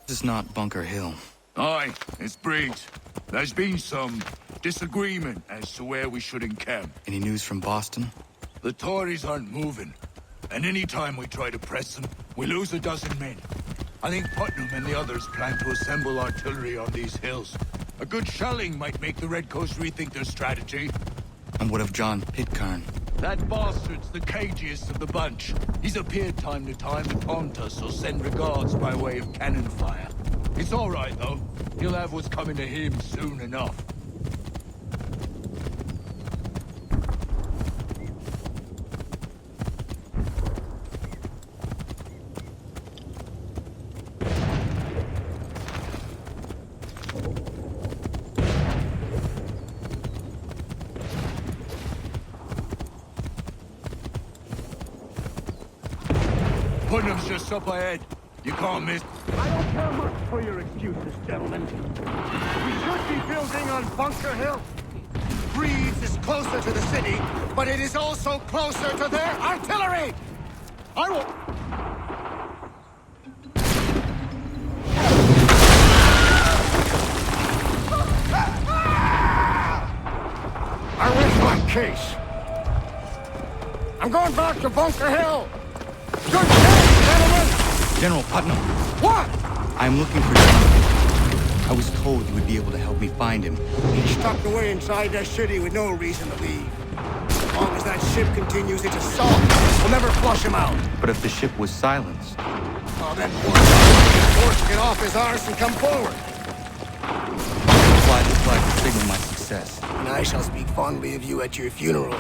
This is not Bunker Hill. Aye, it's Briggs. There's been some disagreement as to where we should encamp. Any news from Boston? The Tories aren't moving, and any time we try to press them, we lose a dozen men. I think Putnam and the others plan to assemble artillery on these hills. A good shelling might make the Redcoats rethink their strategy. And what of John Pitcairn? That bastard's the cagiest of the bunch. He's appeared time to time to taunt us or send regards by way of cannon fire. It's all right, though. He'll have what's coming to him soon enough. Putnam's just up ahead. You can't miss. I don't care much for your excuses, gentlemen. We should be building on Bunker Hill. Breeds is closer to the city, but it is also closer to their artillery! I will... I rest my case. I'm going back to Bunker Hill. Good case, gentlemen! General Putnam. What? I'm looking for John. I was told you would be able to help me find him. He's tucked away inside that city with no reason to leave. As long as that ship continues its assault, we'll never flush him out. But if the ship was silenced... Oh, then we'll force to get off his arse and come forward. Fly the flag to signal my success. And I shall speak fondly of you at your funeral.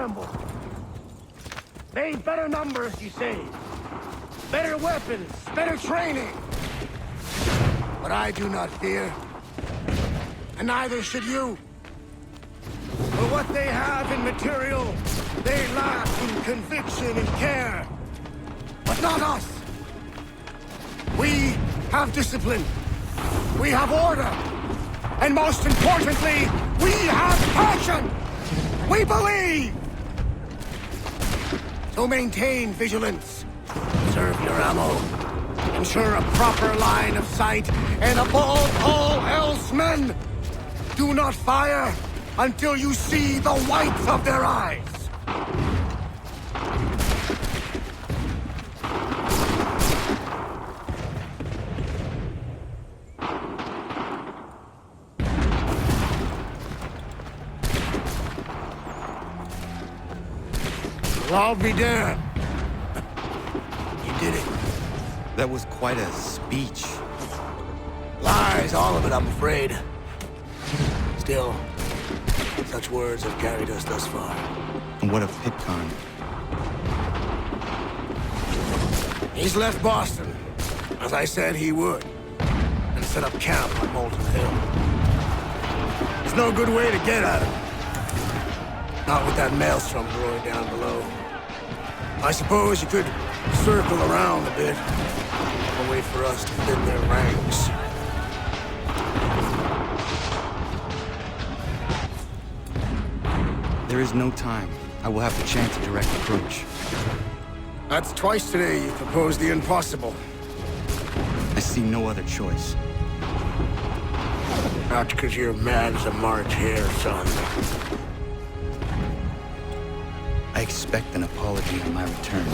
tremble. They've better numbers, you say. Better weapons, better training. But I do not fear. And neither should you. For what they have in material, they lack in conviction and care. But not us. We have discipline. We have order. And most importantly, we have passion. We believe. So maintain vigilance. Serve your ammo. Ensure a proper line of sight. And above all else, men, do not fire until you see the whites of their eyes. Well, I'll be damned. You did it. That was quite a speech. Lies, all of it, I'm afraid. Still, such words have carried us thus far. And what of Pitcairn? He's left Boston, as I said he would, and set up camp on Molten Hill. There's no good way to get at him. Not with that maelstrom brewing down below. I suppose you could circle around a bit, and wait for us to thin their ranks. There is no time. I will have to chance a direct approach. That's twice today you proposed the impossible. I see no other choice. Not because you're mad as a March hare, son. I expect an apology on my return.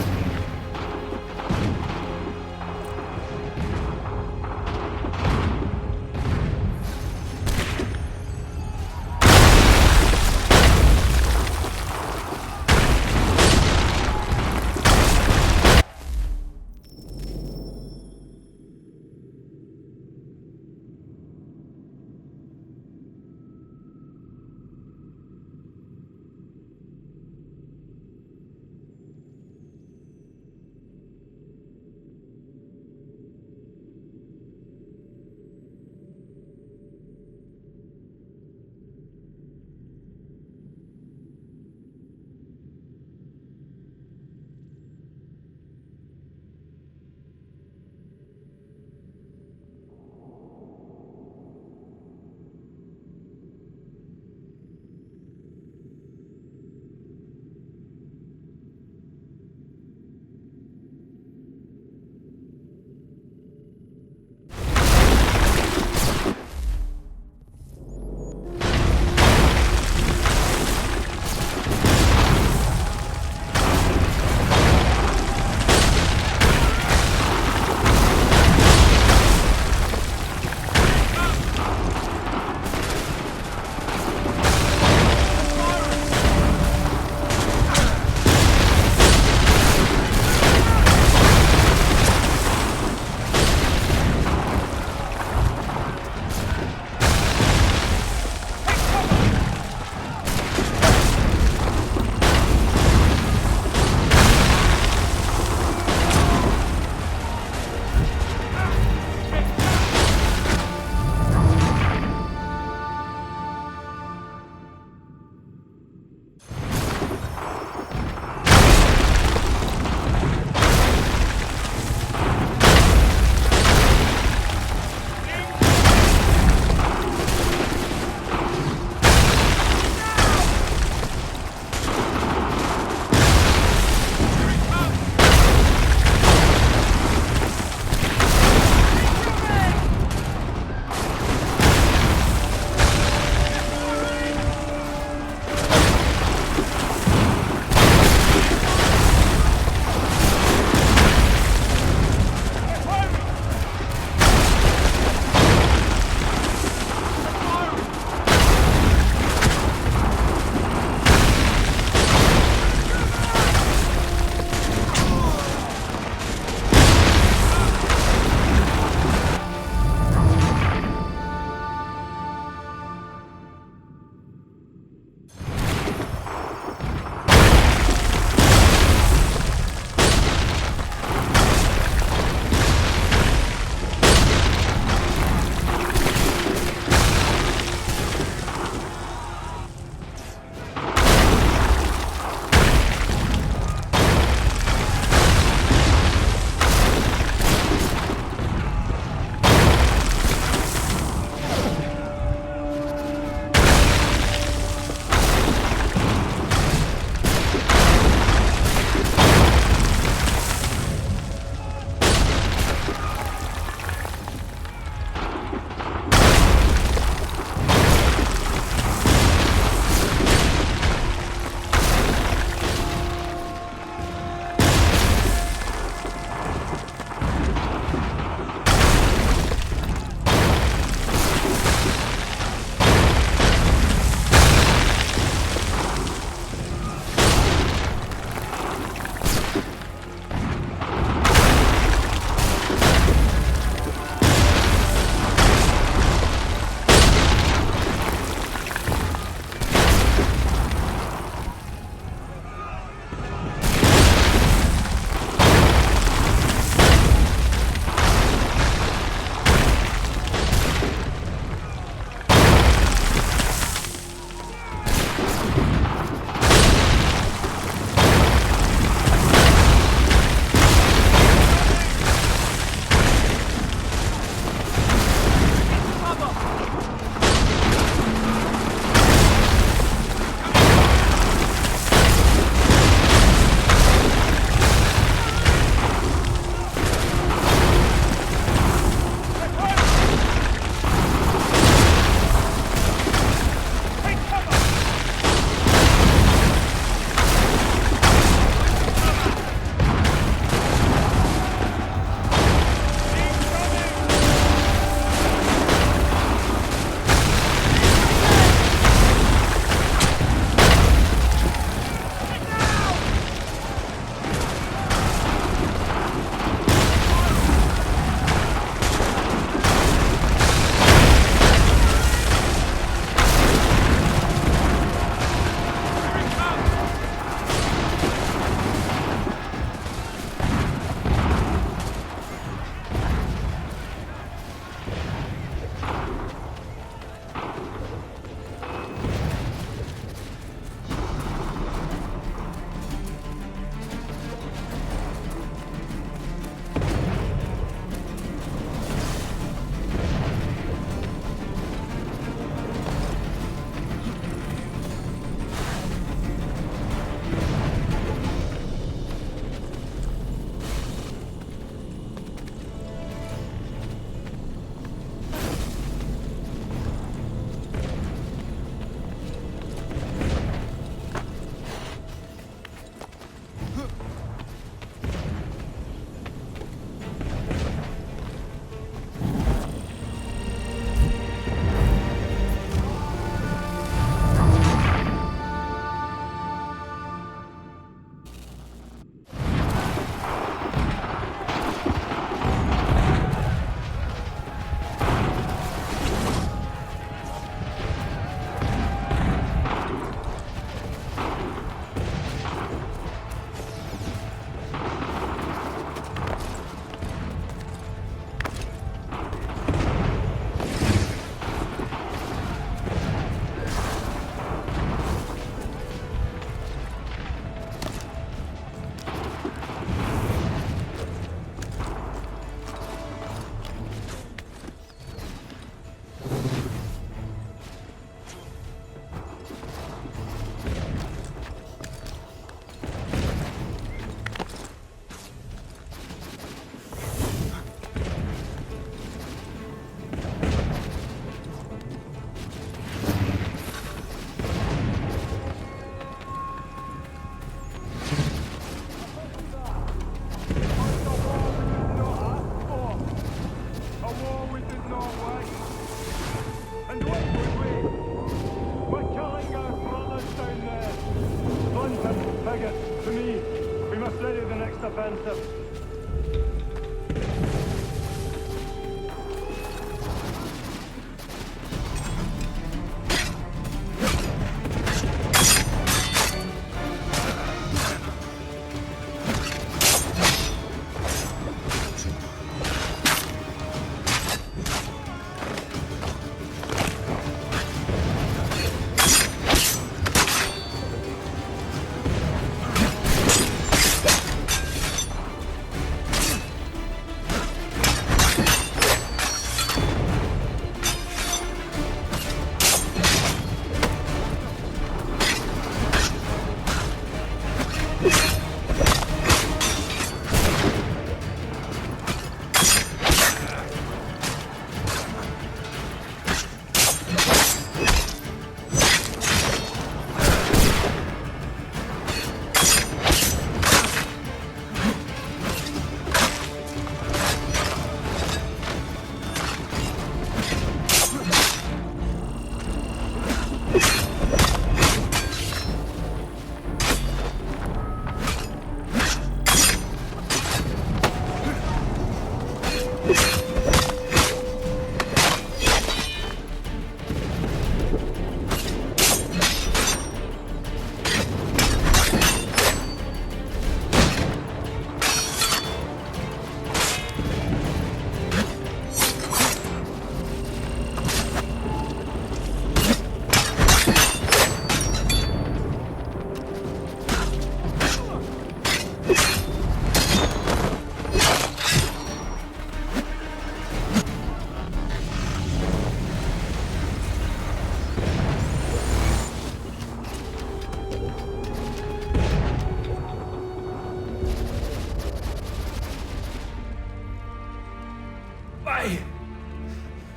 offensive.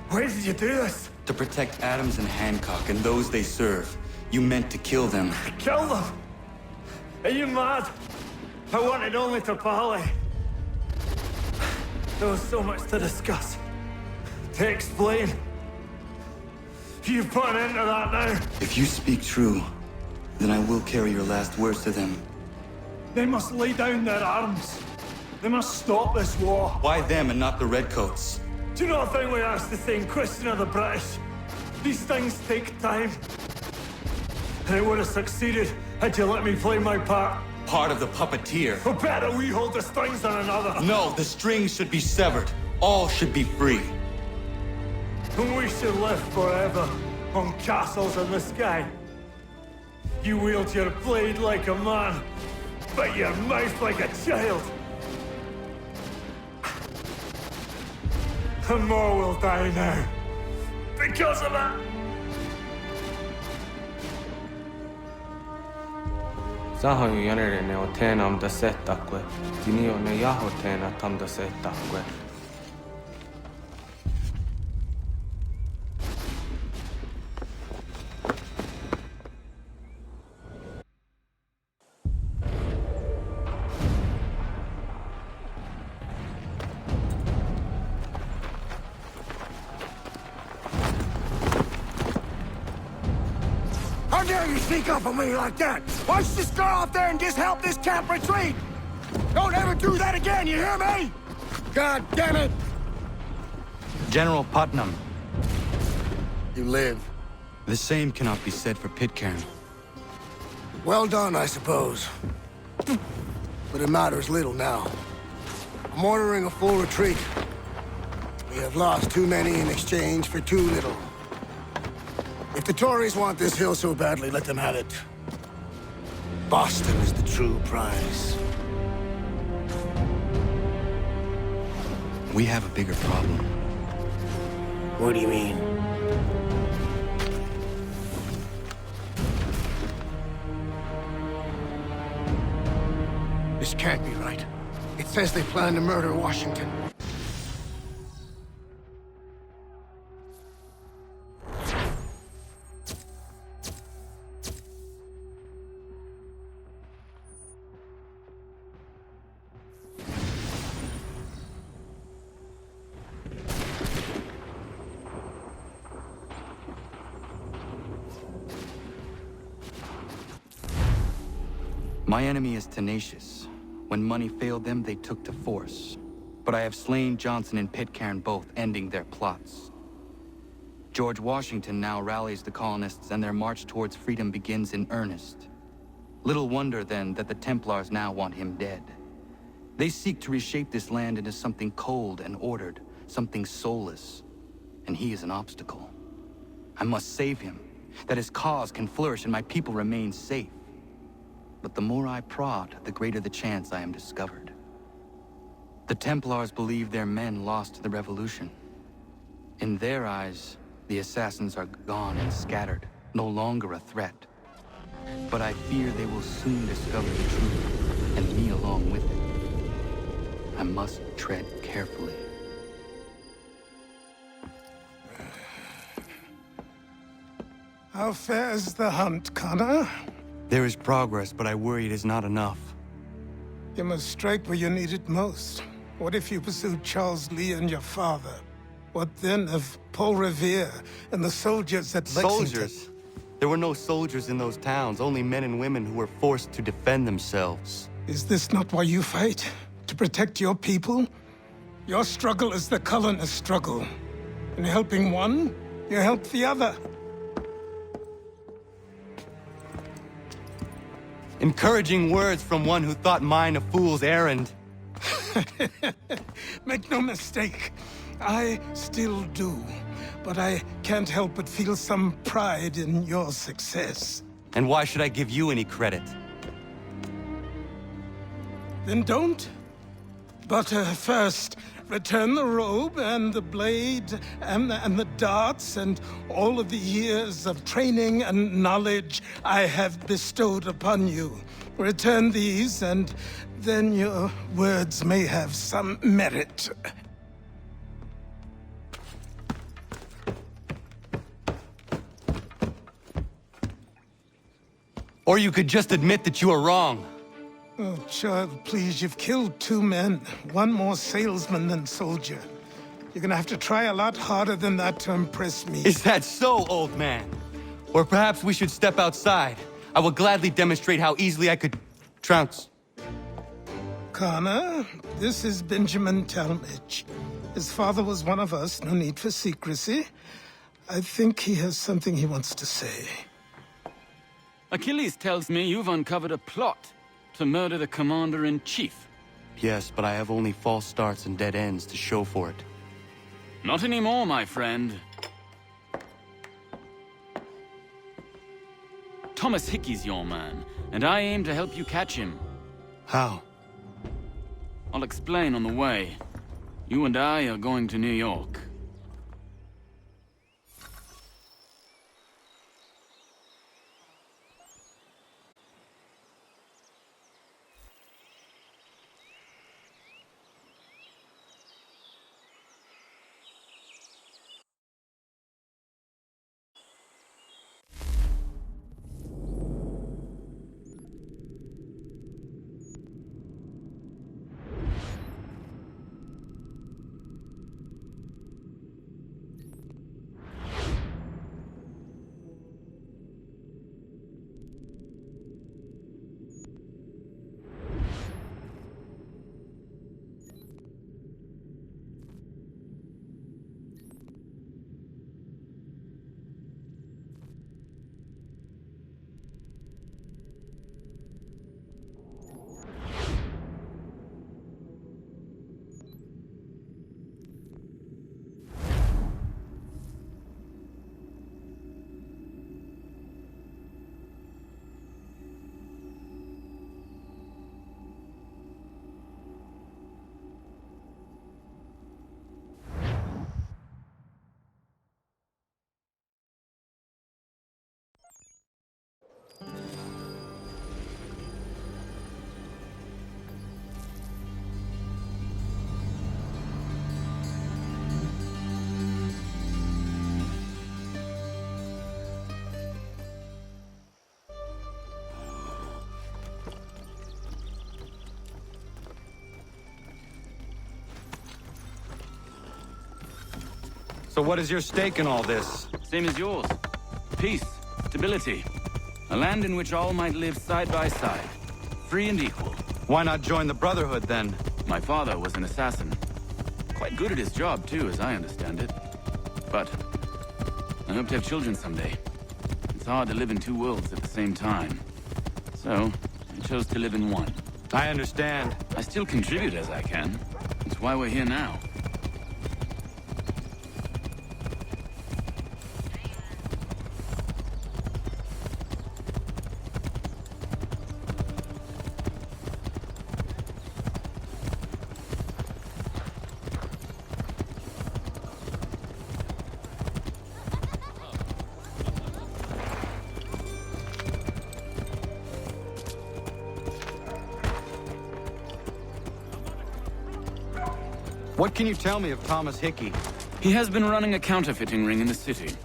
Why did you do this? To protect Adams and Hancock and those they serve. You meant to kill them. Kill them? Are you mad? I wanted only to parley. There was so much to discuss, to explain. You've put an end to that now. If you speak true, then I will carry your last words to them. They must lay down their arms. They must stop this war. Why them and not the Redcoats? Do you not think we asked the same question of the British? These things take time. And it would have succeeded had you let me play my part. Part of the puppeteer. Or better, we hold the strings on another. No, the strings should be severed. All should be free. And we should live forever on castles in the sky. You wield your blade like a man, but your mouth like a child. And more will die now. Because of that. Sahoin jänerene o teenam da settakwe. Tini o ne jaho teena tam da settakwe. How dare you sneak up on me like that? Why don't you just go out there and just help this camp retreat? Don't ever do that again, you hear me? God damn it! General Putnam. You live. The same cannot be said for Pitcairn. Well done, I suppose. But it matters little now. I'm ordering a full retreat. We have lost too many in exchange for too little. If the Tories want this hill so badly, let them have it. Boston is the true prize. We have a bigger problem. What do you mean? This can't be right. It says they plan to murder Washington. My enemy is tenacious, When money failed them, they took to force. But I have slain Johnson and Pitcairn both, ending their plots. George Washington now rallies the colonists, and their march towards freedom begins in earnest. Little wonder, then, that the Templars now want him dead. They seek to reshape this land into something cold and ordered, something soulless. And he is an obstacle. I must save him, that his cause can flourish and my people remain safe. But the more I prod, the greater the chance I am discovered. The Templars believe their men lost the revolution. In their eyes, the assassins are gone and scattered, no longer a threat. But I fear they will soon discover the truth, and me along with it. I must tread carefully. How fares the hunt, Connor? There is progress, but I worry it is not enough. You must strike where you need it most. What if you pursued Charles Lee and your father? What then of Paul Revere and the soldiers at Lexington? Soldiers? There were no soldiers in those towns, only men and women who were forced to defend themselves. Is this not why you fight? To protect your people? Your struggle is the colonists' struggle. In helping one, you help the other. Encouraging words from one who thought mine a fool's errand. Make no mistake, I still do. But I can't help but feel some pride in your success. And why should I give you any credit? Then don't. But first, return the robe and the blade and the darts and all of the years of training and knowledge I have bestowed upon you. Return these, and then your words may have some merit. Or you could just admit that you are wrong. Oh, child, please, you've killed 2 men. One more salesman than soldier. You're gonna have to try a lot harder than that to impress me. Is that so, old man? Or perhaps we should step outside. I will gladly demonstrate how easily I could trounce. Connor, this is Benjamin Talmadge. His father was one of us, no need for secrecy. I think he has something he wants to say. Achilles tells me you've uncovered a plot to murder the Commander-in-Chief. Yes, but I have only false starts and dead ends to show for it. Not anymore, my friend. Thomas Hickey's your man, and I aim to help you catch him. How? I'll explain on the way. You and I are going to New York. So what is your stake in all this? Same as yours. Peace, stability. A land in which all might live side by side. free and equal. Why not join the Brotherhood, then? My father was an assassin. Quite good at his job, too, as I understand it. But I hope to have children someday. It's hard to live in two worlds at the same time. So, I chose to live in one. I understand. I still contribute as I can. That's why we're here now. What can you tell me of Thomas Hickey? He has been running a counterfeiting ring in the city.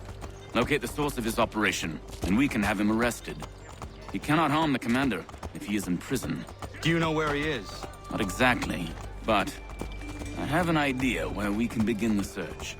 Locate the source of his operation, and we can have him arrested. He cannot harm the commander if he is in prison. Do you know where he is? Not exactly, but I have an idea where we can begin the search.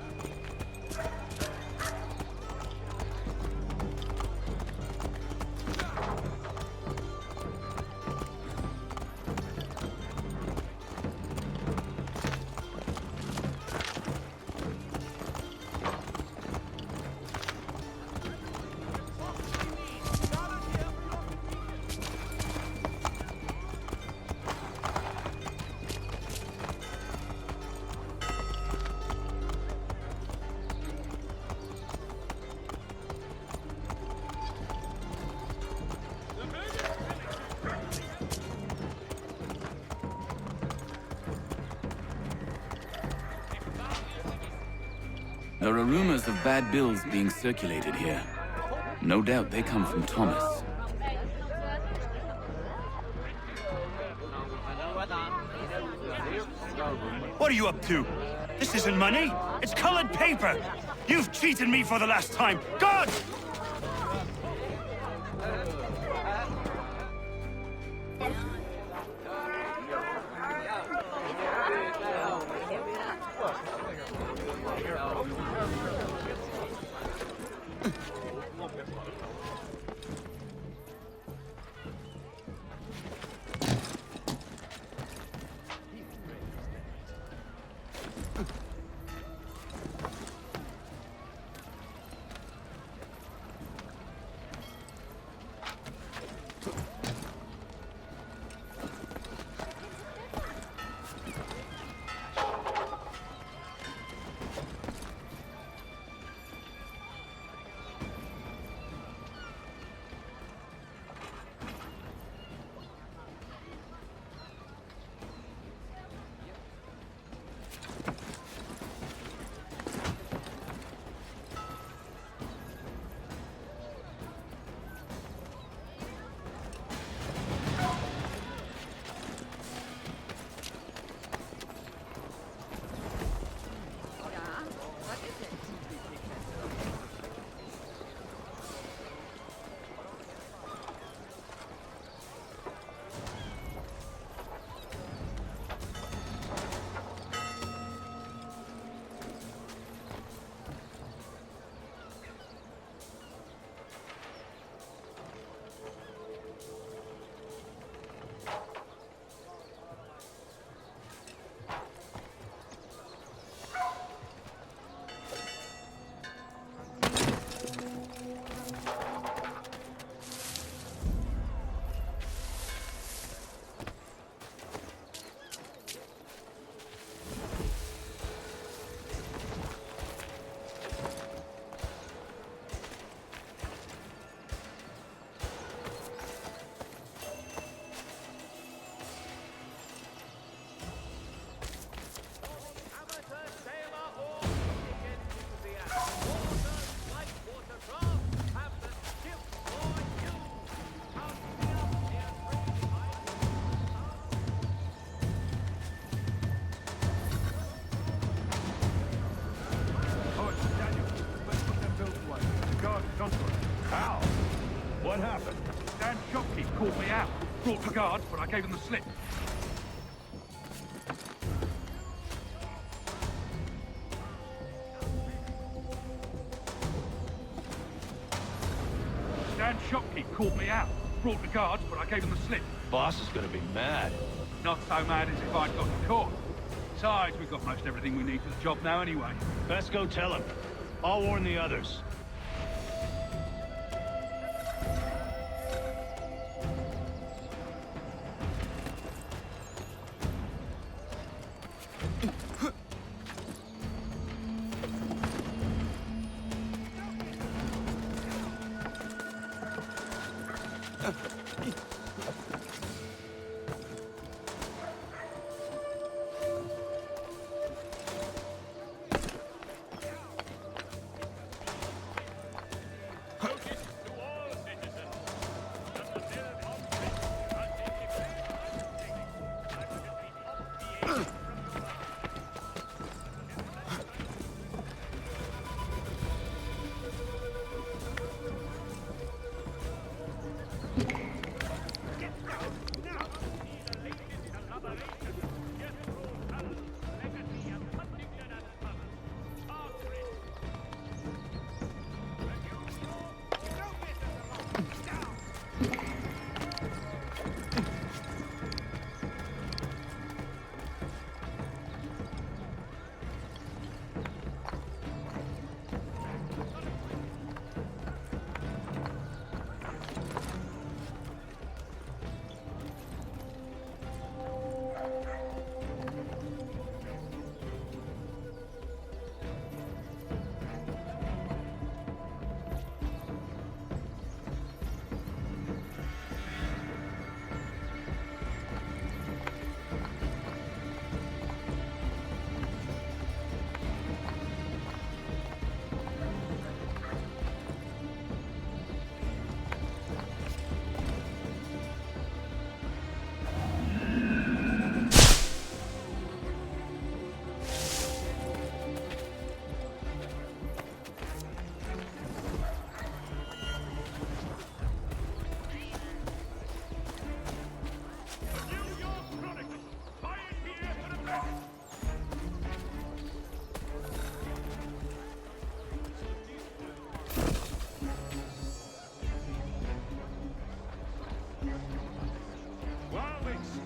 There are rumors of bad bills being circulated here. No doubt they come from Thomas. What are you up to? This isn't money. It's colored paper. You've cheated me for the last time. God! How? What happened? Dan Shopkeep called me out. Brought the guards, but I gave him the slip. Dan Shopkeep called me out. Brought the guards, but I gave him the slip. Boss is gonna be mad. Not so mad as if I'd got caught. Besides, we've got most everything we need for the job now anyway. Best go tell him. I'll warn the others.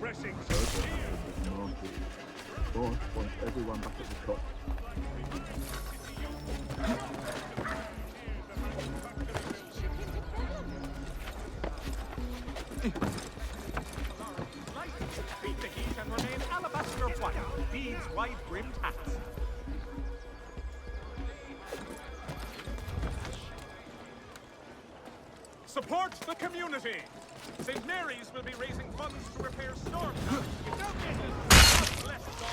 Expressing Boss wants everyone back at the top. Beat the heat and remain alabaster white. Beads wide-brimmed hats. Support the community. St. Mary's will be raising funds to repair storm towers. You don't get it. God bless us all.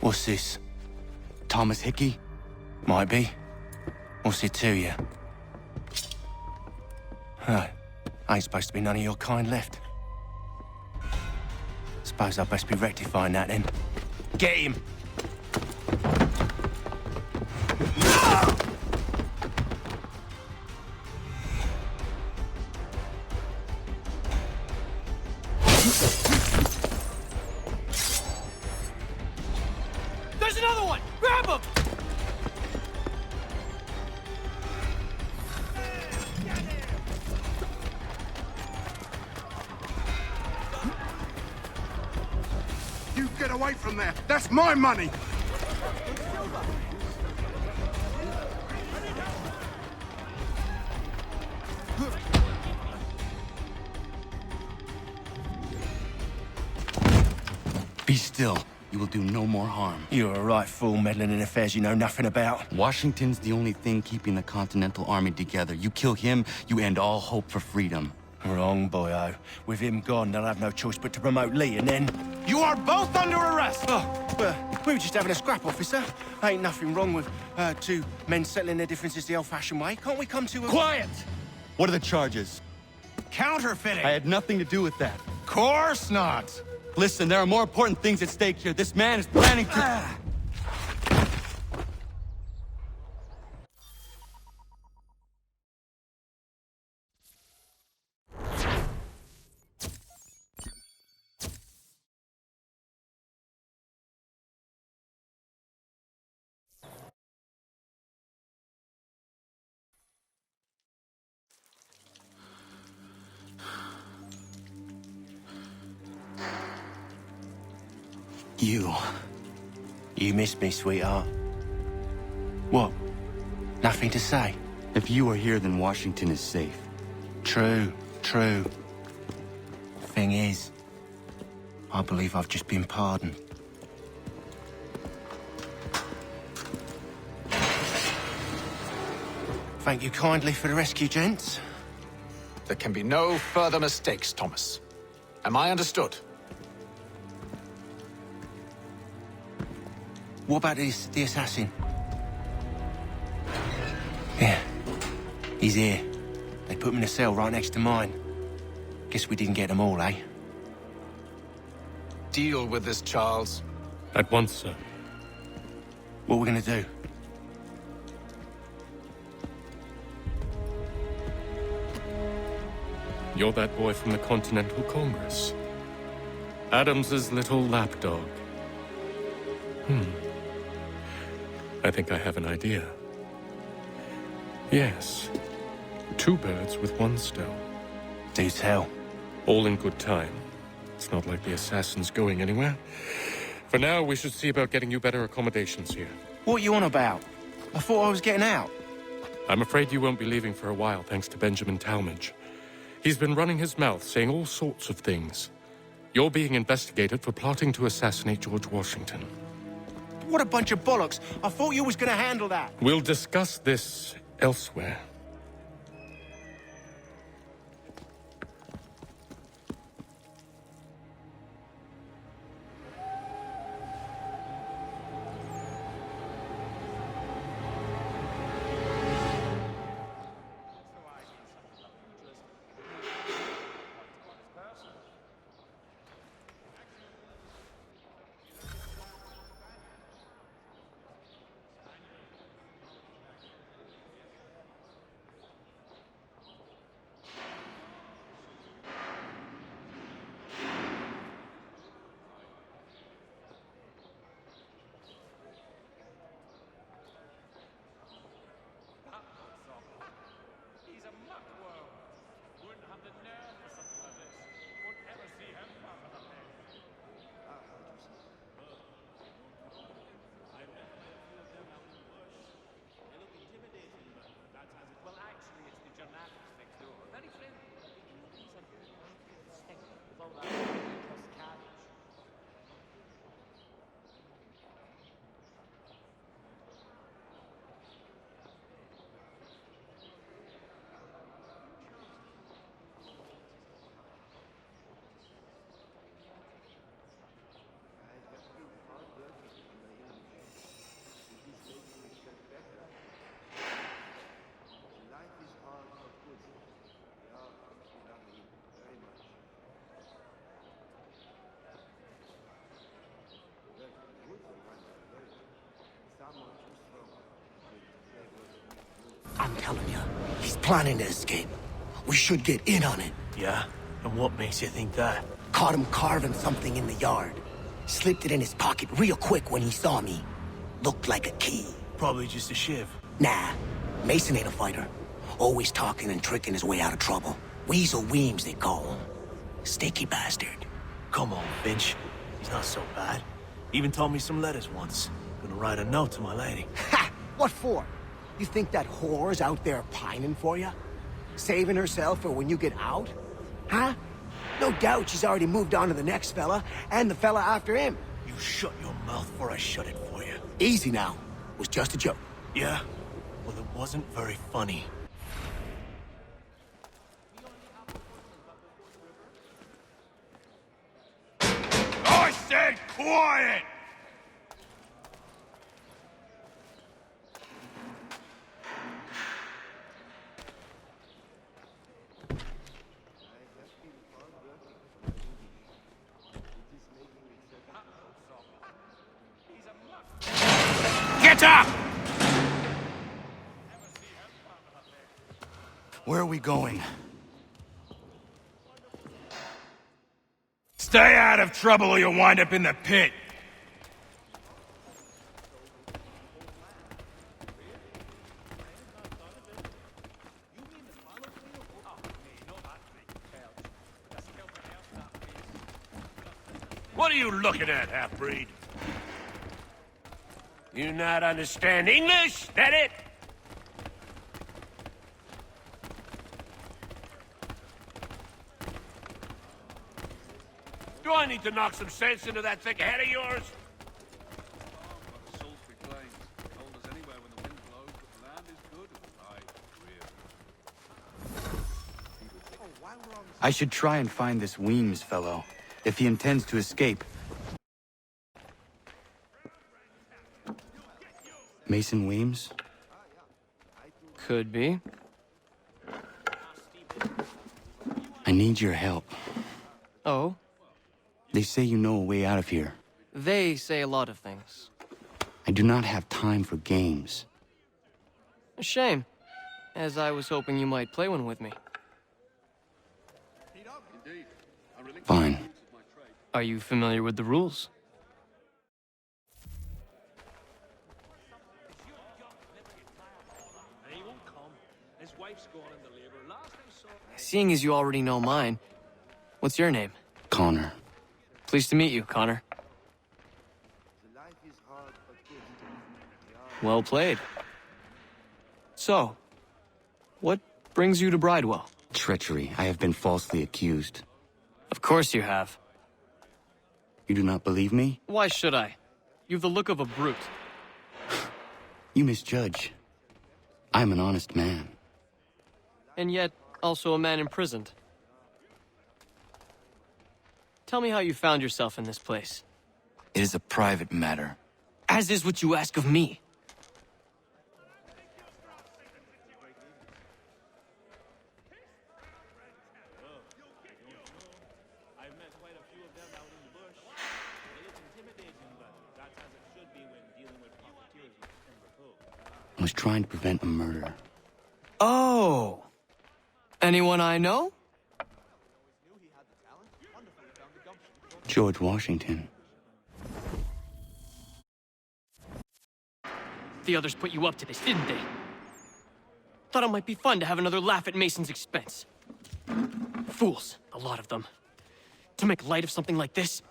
What's this? Thomas Hickey? Might be. What's it to you? Oh, ain't supposed to be none of your kind left. Suppose I'd best be rectifying that then. Get him! There's another one! Grab him! You get away from there! That's my money! Be still. you will do no more harm. You're a right fool meddling in affairs you know nothing about. Washington's the only thing keeping the Continental Army together. You kill him, you end all hope for freedom. Wrong, boyo. With him gone, they'll have no choice but to promote Lee, and then... You are both under arrest! Oh, we were just having a scrap, officer. Ain't nothing wrong with two men settling their differences the old-fashioned way. Can't we come to a... Quiet! What are the charges? Counterfeiting! I had nothing to do with that. Course not! Listen, there are more important things at stake here. This man is planning to... You missed me, sweetheart. What? Nothing to say? If you are here, then Washington is safe. True. Thing is, I believe I've just been pardoned. Thank you kindly for the rescue, gents. There can be no further mistakes, Thomas. Am I understood? What about the assassin? Yeah, he's here. They put him in a cell right next to mine. Guess we didn't get them all, eh? Deal with this, Charles. At once, sir. What are we gonna do? You're that boy from the Continental Congress. Adams's little lapdog. I think I have an idea. Yes. 2 birds with 1 stone. Do tell. All in good time. It's not like the assassin's going anywhere. For now, we should see about getting you better accommodations here. What are you on about? I thought I was getting out. I'm afraid you won't be leaving for a while, thanks to Benjamin Talmadge. He's been running his mouth, saying all sorts of things. You're being investigated for plotting to assassinate George Washington. What a bunch of bollocks. I thought you was gonna handle that. We'll discuss this elsewhere. I'm telling you, he's planning to escape. We should get in on it. Yeah? And what makes you think that? Caught him carving something in the yard. Slipped it in his pocket real quick when he saw me. Looked like a key. Probably just a shiv. Nah, Mason ain't a fighter. Always talking and tricking his way out of trouble. Weasel Weems, they call him. Sticky bastard. Come on, Finch. He's not so bad. Even told me some letters once. Gonna write a note to my lady. Ha! What for? You think that whore's out there pining for you? Saving herself for when you get out? Huh? No doubt she's already moved on to the next fella, and the fella after him. You You shut your mouth before I shut it for you. Easy now. It was just a joke. Yeah? Well, it wasn't very funny. I said quiet! Get up! Where are we going? Stay out of trouble or you'll wind up in the pit. What are you looking at, half-breed? You not understand English? That it? Do I need to knock some sense into that thick head of yours? I should try and find this Weems fellow, if he intends to escape. Mason Weems? Could be. I need your help. Oh? They say you know a way out of here. They say a lot of things. I do not have time for games. A shame, as I was hoping you might play one with me. Fine. Are you familiar with the rules? Seeing as you already know mine, what's your name? Connor. Pleased to meet you, Connor. Well played. So, what brings you to Bridewell? Treachery. I have been falsely accused. Of course you have. You do not believe me? Why should I? You've the look of a brute. You misjudge. I'm an honest man. And yet, also a man imprisoned. Tell me how you found yourself in this place. It is a private matter. As is what you ask of me. I was trying to prevent a murder. Oh! Anyone I know? George Washington. The others put you up to this, didn't they? Thought it might be fun to have another laugh at Mason's expense. Fools, a lot of them. To make light of something like this?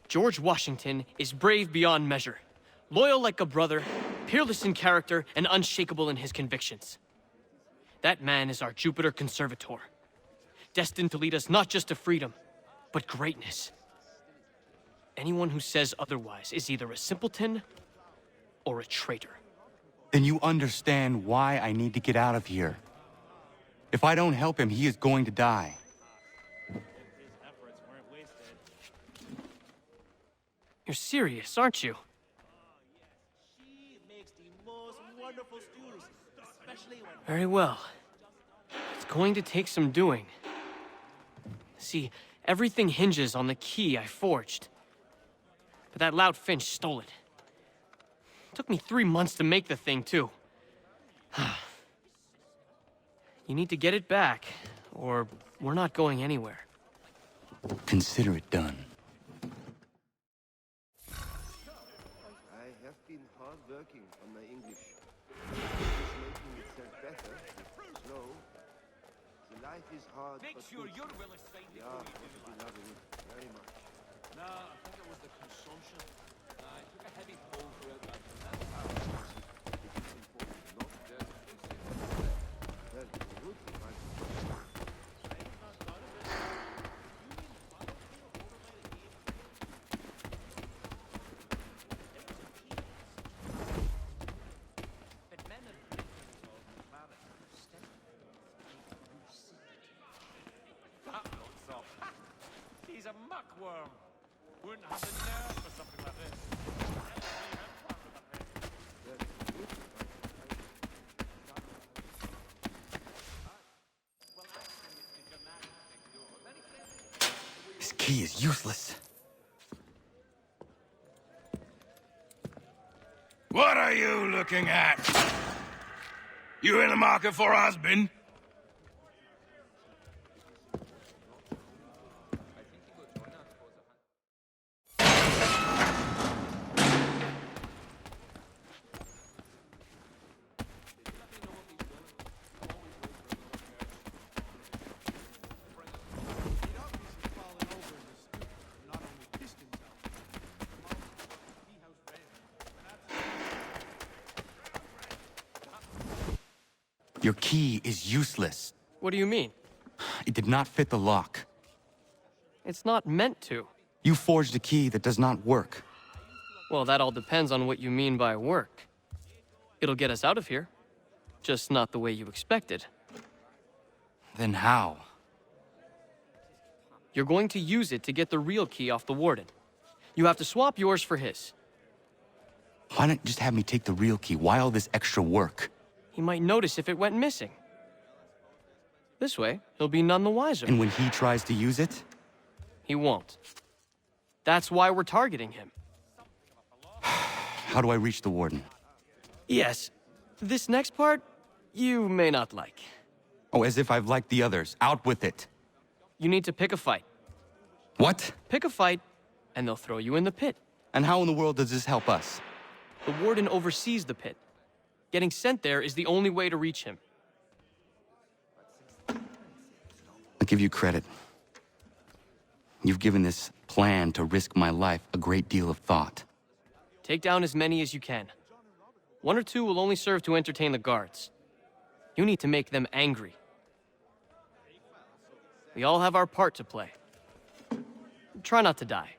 George Washington is brave beyond measure, loyal like a brother, peerless in character, and unshakable in his convictions. That man is our Jupiter Conservator, destined to lead us not just to freedom, but greatness. Anyone who says otherwise is either a simpleton or a traitor. Then you understand why I need to get out of here. If I don't help him, he is going to die. You're serious, aren't you? Very well. It's going to take some doing. See, everything hinges on the key I forged. But that lout Finch stole it. Took me 3 months to make the thing, too. You need to get it back, or we're not going anywhere. Consider it done. I have been hard working on my English. Making itself better, slow. The life is hard. Make sure you're well excited. Yeah, I love it very much. Nah, I think it was the consumption. I took a heavy pull throughout that. worm. Wouldn't have the nerve for something like this. This key is useless. What are you looking at? You in the market for a husband? Your key is useless. What do you mean? It did not fit the lock. It's not meant to. You forged a key that does not work. Well, that all depends on what you mean by work. It'll get us out of here. Just not the way you expected. Then how? You're going to use it to get the real key off the warden. You have to swap yours for his. Why not just have me take the real key? Why all this extra work? He might notice if it went missing. This way, he'll be none the wiser. And when he tries to use it? He won't. That's why we're targeting him. How do I reach the warden? Yes. This next part, you may not like. Oh, as if I've liked the others. Out with it. You need to pick a fight. What? Pick a fight, and they'll throw you in the pit. And how in the world does this help us? The warden oversees the pit. Getting sent there is the only way to reach him. I'll give you credit. You've given this plan to risk my life a great deal of thought. Take down as many as you can. 1 or 2 will only serve to entertain the guards. You need to make them angry. We all have our part to play. Try not to die.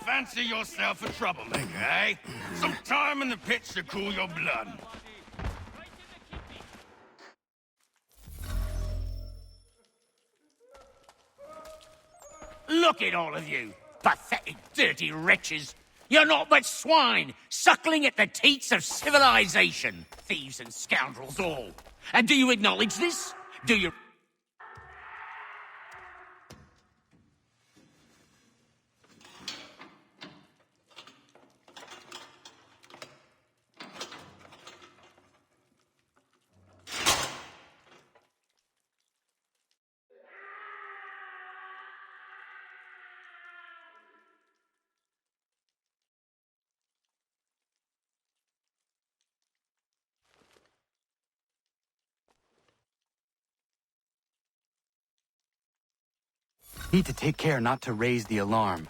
Fancy yourself a troublemaker, eh? Some time in the pits to cool your blood. Look at all of you, pathetic, dirty wretches. You're not but swine, suckling at the teats of civilization. Thieves and scoundrels all. And do you acknowledge this? Do you... Need to take care not to raise the alarm.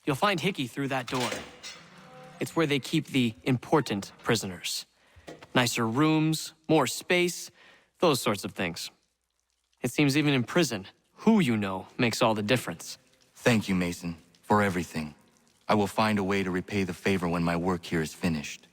You'll find Hickey through that door. It's where they keep the important prisoners. Nicer rooms, more space, those sorts of things. It seems even in prison, who you know makes all the difference. Thank you, Mason, for everything. I will find a way to repay the favor when my work here is finished.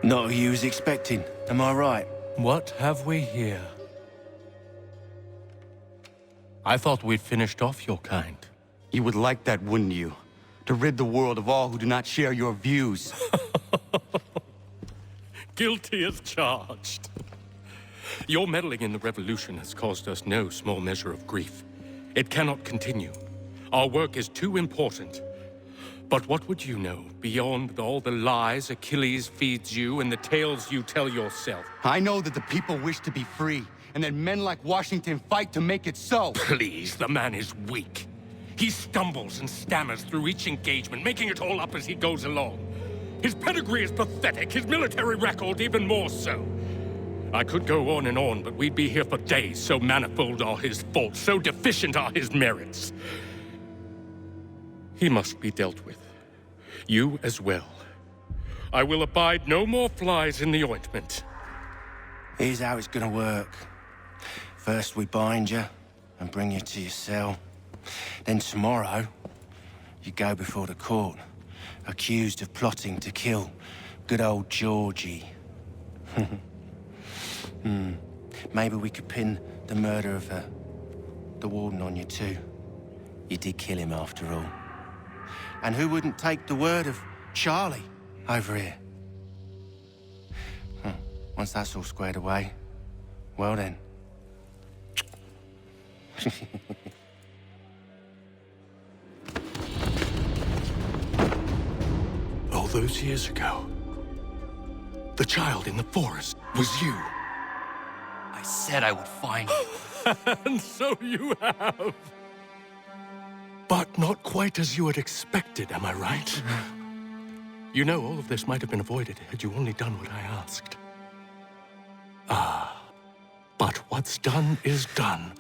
Not who you was expecting, am I right? What have we here? I thought we'd finished off your kind. You would like that, wouldn't you? To rid the world of all who do not share your views. Guilty as charged. Your meddling in the revolution has caused us no small measure of grief. It cannot continue. Our work is too important. But what would you know beyond all the lies Achilles feeds you and the tales you tell yourself? I know that the people wish to be free, and that men like Washington fight to make it so. Please, the man is weak. He stumbles and stammers through each engagement, making it all up as he goes along. His pedigree is pathetic, his military record even more so. I could go on, but we'd be here for days, so manifold are his faults, so deficient are his merits. He must be dealt with. You as well. I will abide no more flies in the ointment. Here's how it's gonna work. First we bind you and bring you to your cell. Then tomorrow, you go before the court, accused of plotting to kill good old Georgie. Maybe we could pin the murder of the warden on you too. You did kill him after all. And who wouldn't take the word of Charlie over here? Once that's all squared away, well then. All those years ago, the child in the forest was you. I said I would find you. And so you have. But not quite as you had expected, am I right? You know, all of this might have been avoided had you only done what I asked. Ah, but what's done is done.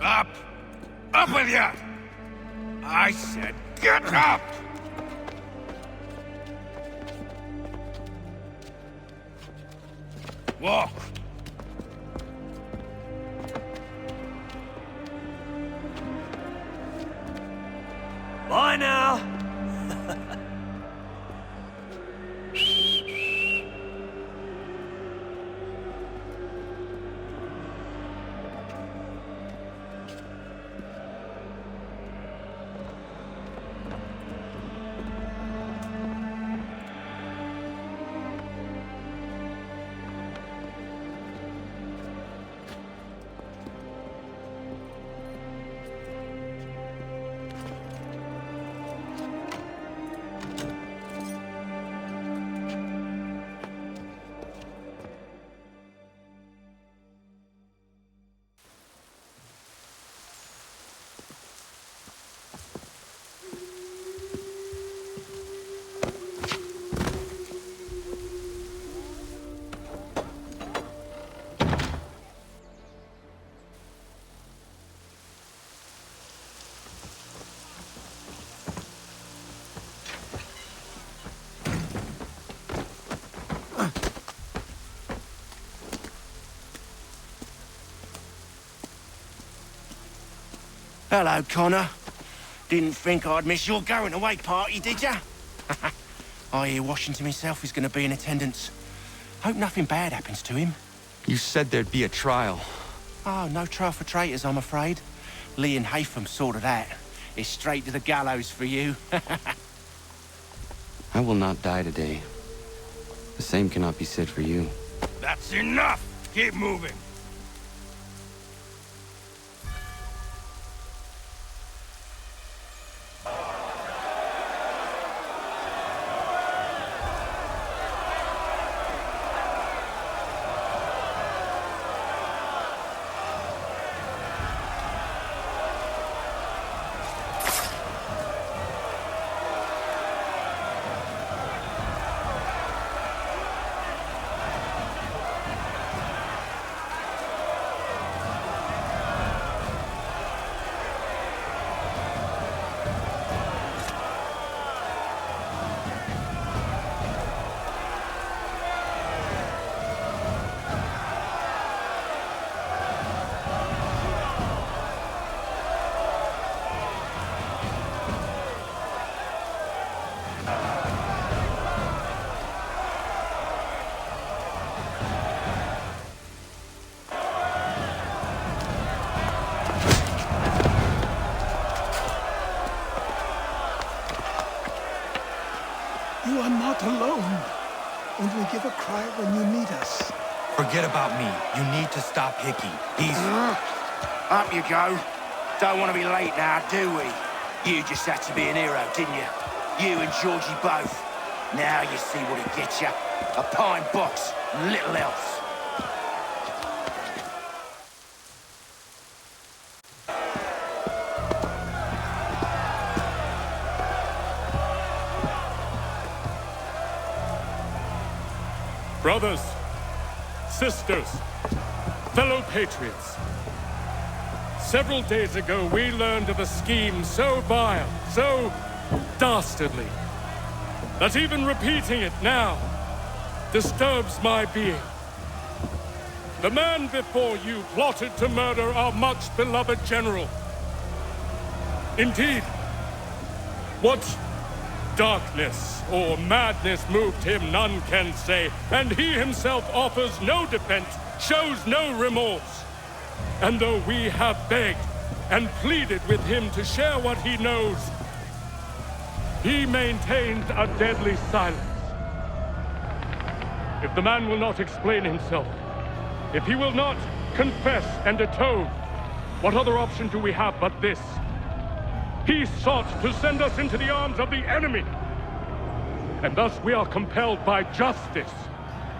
Up! Up with you! I said get up! Walk! Bye now. Hello, Connor. Didn't think I'd miss your going-away party, did ya? I hear Washington himself is going to be in attendance. Hope nothing bad happens to him. You said there'd be a trial. Oh, no trial for traitors, I'm afraid. Lee and Haytham sorted that. It's straight to the gallows for you. I will not die today. The same cannot be said for you. That's enough! Keep moving! You are not alone. Only give a cry when you need us. Forget about me. You need to stop Hickey. He's... Up you go. Don't want to be late now, do we? You just had to be an hero, didn't you? You and Georgie both. Now you see what it gets you. A pine box, little else. Brothers, sisters, fellow patriots. Several days ago, we learned of a scheme so vile, so dastardly, that even repeating it now disturbs my being. The man before you plotted to murder our much-beloved general. Indeed, what darkness or madness moved him, none can say, and he himself offers no defense, shows no remorse. And though we have begged and pleaded with him to share what he knows, he maintains a deadly silence. If the man will not explain himself, if he will not confess and atone, what other option do we have but this? He sought to send us into the arms of the enemy. And thus we are compelled by justice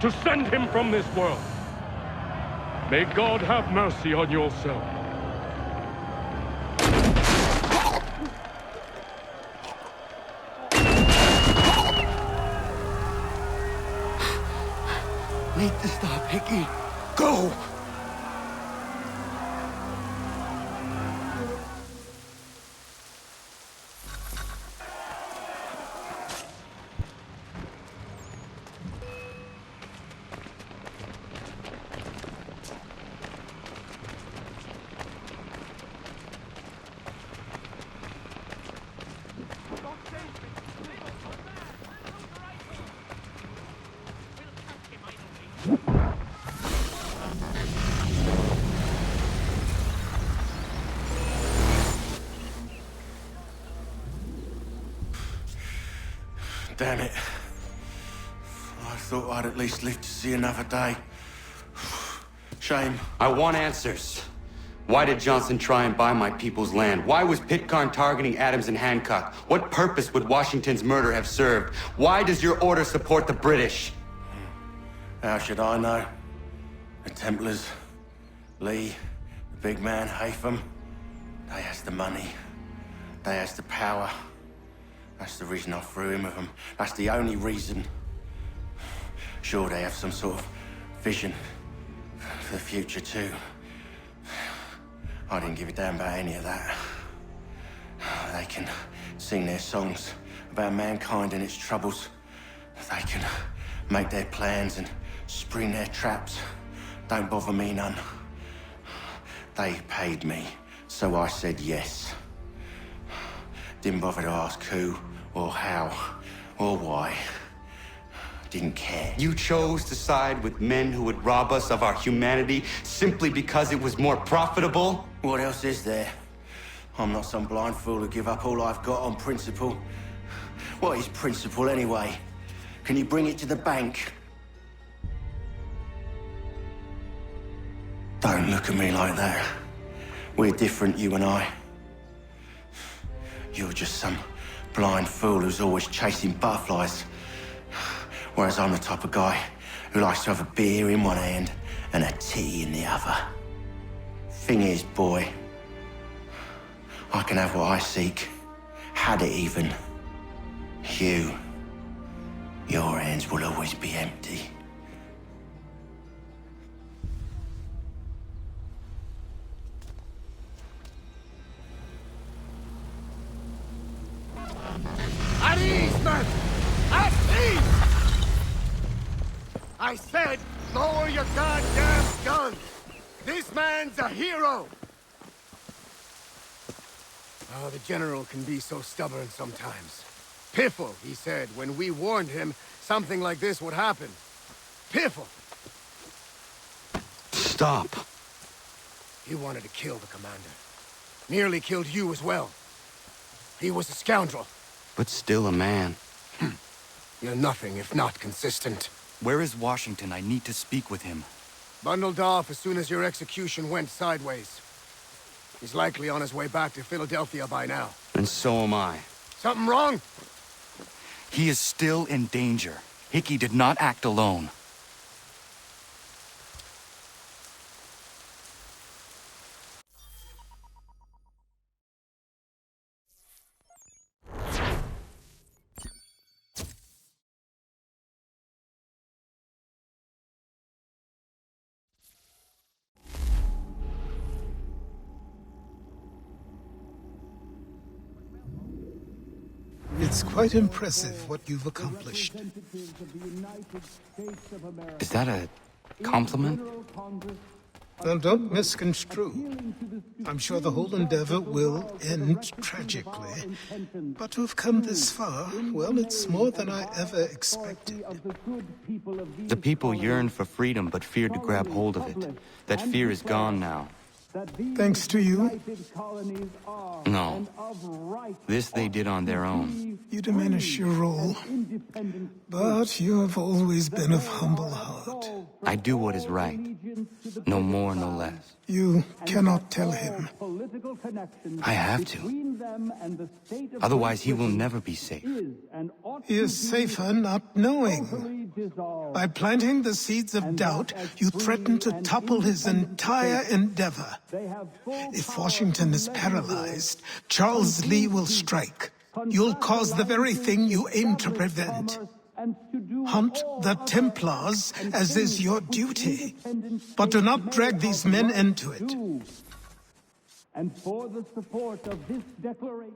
to send him from this world. May God have mercy on your soul. Need to stop, Hickey. Go! Damn it. I thought I'd at least live to see another day. Shame. I want answers. Why did Johnson try and buy my people's land? Why was Pitcairn targeting Adams and Hancock? What purpose would Washington's murder have served? Why does your order support the British? How should I know? The Templars, Lee, the big man, Haytham, they has the money. They has the power. That's the reason I threw in with them. That's the only reason. Sure, they have some sort of vision for the future too. I didn't give a damn about any of that. They can sing their songs about mankind and its troubles. They can make their plans and spring their traps. Don't bother me none. They paid me, so I said yes. Didn't bother to ask who, or how, or why. Didn't care. You chose to side with men who would rob us of our humanity simply because it was more profitable? What else is there? I'm not some blind fool who give up all I've got on principle. What is principle anyway? Can you bring it to the bank? Don't look at me like that. We're different, you and I. You're just some blind fool who's always chasing butterflies. Whereas I'm the type of guy who likes to have a beer in one hand and a tea in the other. Thing is, boy, I can have what I seek. Had it even. Your hands will always be empty. At ease, men! At ease! I said, lower your goddamn guns! This man's a hero! Oh, the General can be so stubborn sometimes. Piffle, he said, when we warned him something like this would happen. Piffle! Stop. He wanted to kill the commander. Nearly killed you as well. He was a scoundrel. But still a man. You're nothing if not consistent. Where is Washington? I need to speak with him. Bundled off as soon as your execution went sideways. He's likely on his way back to Philadelphia by now. And so am I. Something wrong? He is still in danger. Hickey did not act alone. It's quite impressive what you've accomplished. Is that a compliment? Now, don't misconstrue. I'm sure the whole endeavor will end tragically. But to have come this far, well, it's more than I ever expected. The people yearn for freedom but feared to grab hold of it. That fear is gone now. Thanks to you? No. This they did on their own. You diminish your role. But you have always been of humble heart. I do what is right. No more, no less. You cannot tell him. I have to. Otherwise, he will never be safe. He is safer not knowing. By planting the seeds of doubt, you threaten to topple his entire endeavor. If Washington is paralyzed, Charles Lee will strike. You'll cause the very thing you aim to prevent. Hunt the Templars, as is your duty. But do not drag these men into it. And for the support of this declaration...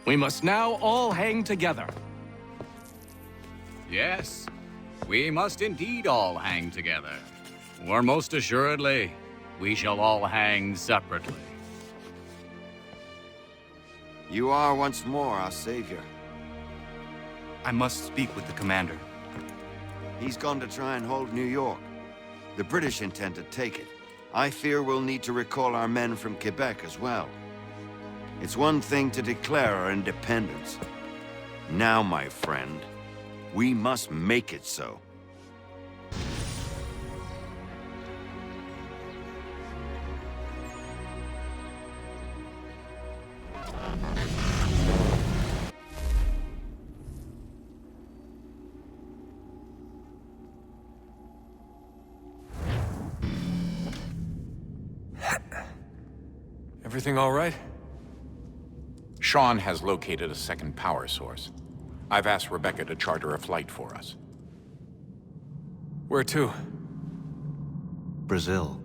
We must now all hang together. Yes, we must indeed all hang together. Or most assuredly, we shall all hang separately. You are once more our savior. I must speak with the commander. He's gone to try and hold New York. The British intend to take it. I fear we'll need to recall our men from Quebec as well. It's one thing to declare our independence. Now, my friend, we must make it so. Everything all right? Sean has located a second power source. I've asked Rebecca to charter a flight for us. Where to? Brazil.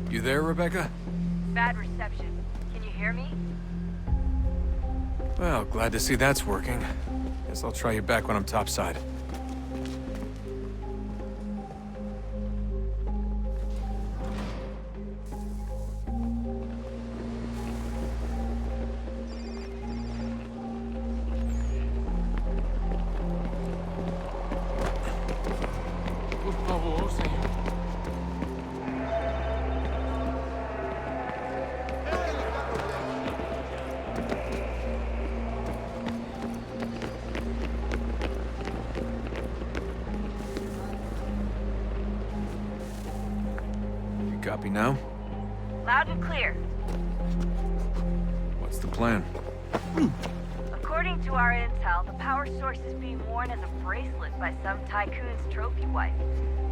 You there, Rebecca? Bad reception. Can you hear me? Well, glad to see that's working. Guess I'll try you back when I'm topside. Copy now? Loud and clear. What's the plan? According to our intel, the power source is being worn as a bracelet by some tycoon's trophy wife.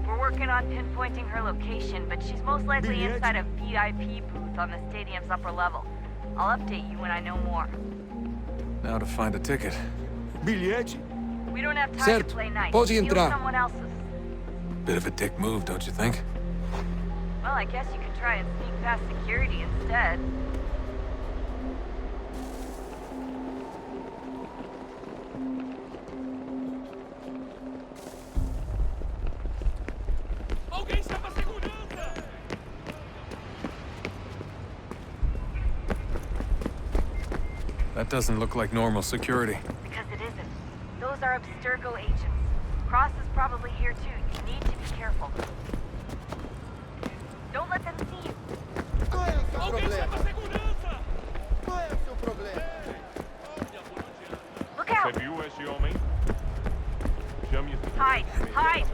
We're working on pinpointing her location, but she's most likely inside a VIP booth on the stadium's upper level. I'll update you when I know more. Now to find a ticket. Bilhete? We don't have time to play nice. Steal someone else's. Bit of a dick move, don't you think? Well, I guess you could try and sneak past security instead. That doesn't look like normal security. Because it isn't. Those are Abstergo agents. Cross is probably here too. You need to be careful. Don't let them see you. Look out! Hide! Hide!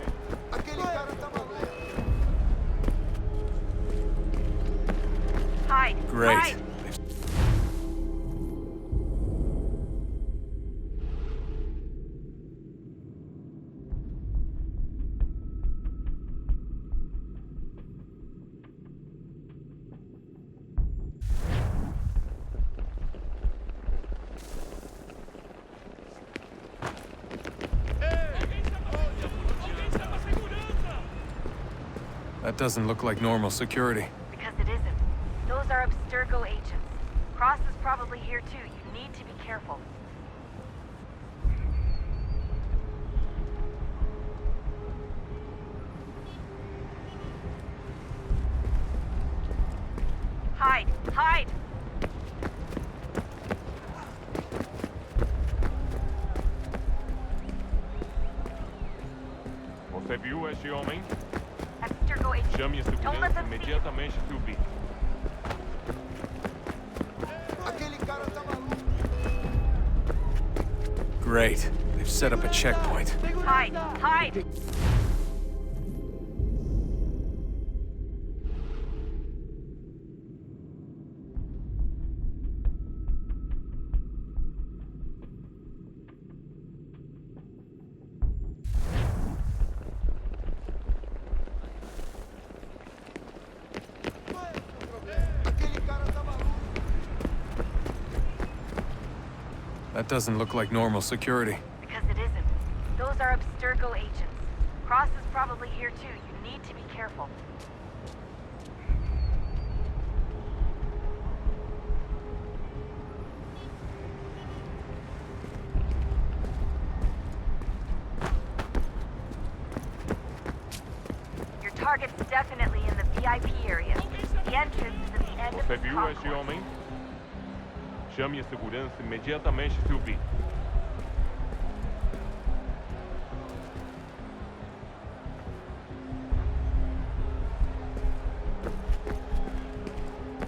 Hide! Great. Hide. That doesn't look like normal security. Because it isn't. Those are Abstergo agents. Cross is probably here too. You need to be careful. Hide! Hide! Você viu esse homem? Abstergo agents. Chame a Don't let segurança them see you. imediatamente que o vi. Great. They've set up a checkpoint. Hide! Hide! That doesn't look like normal security. Because it isn't. Those are Abstergo agents. Cross is probably here too. You need to be careful. target's definitely in the VIP area. The entrance is at the end of Você the viu esse concourse. homem? Chame a segurança imediatamente se o vir.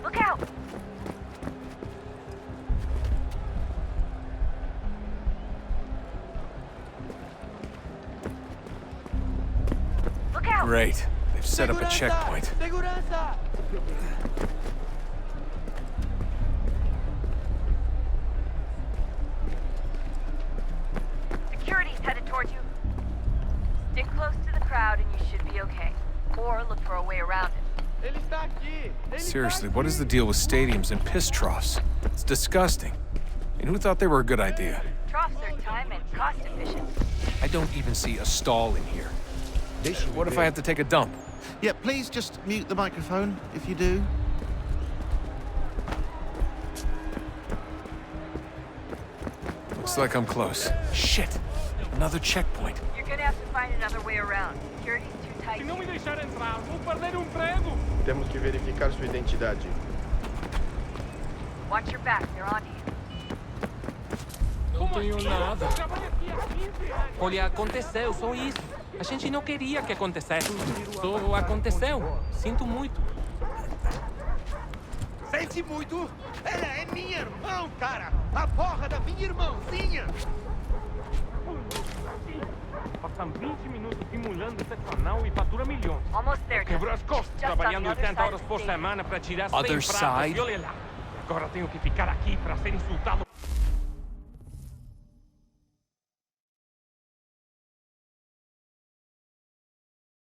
Look out! Look out! Great. They've set up a checkpoint. Security's headed towards you. Stick close to the crowd and you should be okay. Or look for a way around it. Seriously, what is the deal with stadiums and piss troughs? It's disgusting. And who thought they were a good idea? Troughs are time and cost efficient. I don't even see a stall in here. What if I have to take a dump? Yeah, please just mute the microphone if you do. Looks like I'm close. Shit! Another checkpoint. You're gonna have to find another way around. Security's too tight. Se não me deixar entrar, vou perder o emprego. Temos que verificar sua identidade. Watch your back, they're on you. Não tenho nada. Olha, aconteceu, só isso. A gente não queria que acontecesse. Só aconteceu. Sinto muito. Sente muito? Ela é minha irmã, cara! A porra da minha irmãzinha! Passam 20 minutos simulando sexo anal e fatura milhões. Almost there, Quebrou as costas, Just on the trabalhando other 80 side horas of the por stage. semana para tirar 100 Other pratos side? e olha lá. Agora tenho que ficar aqui para ser insultado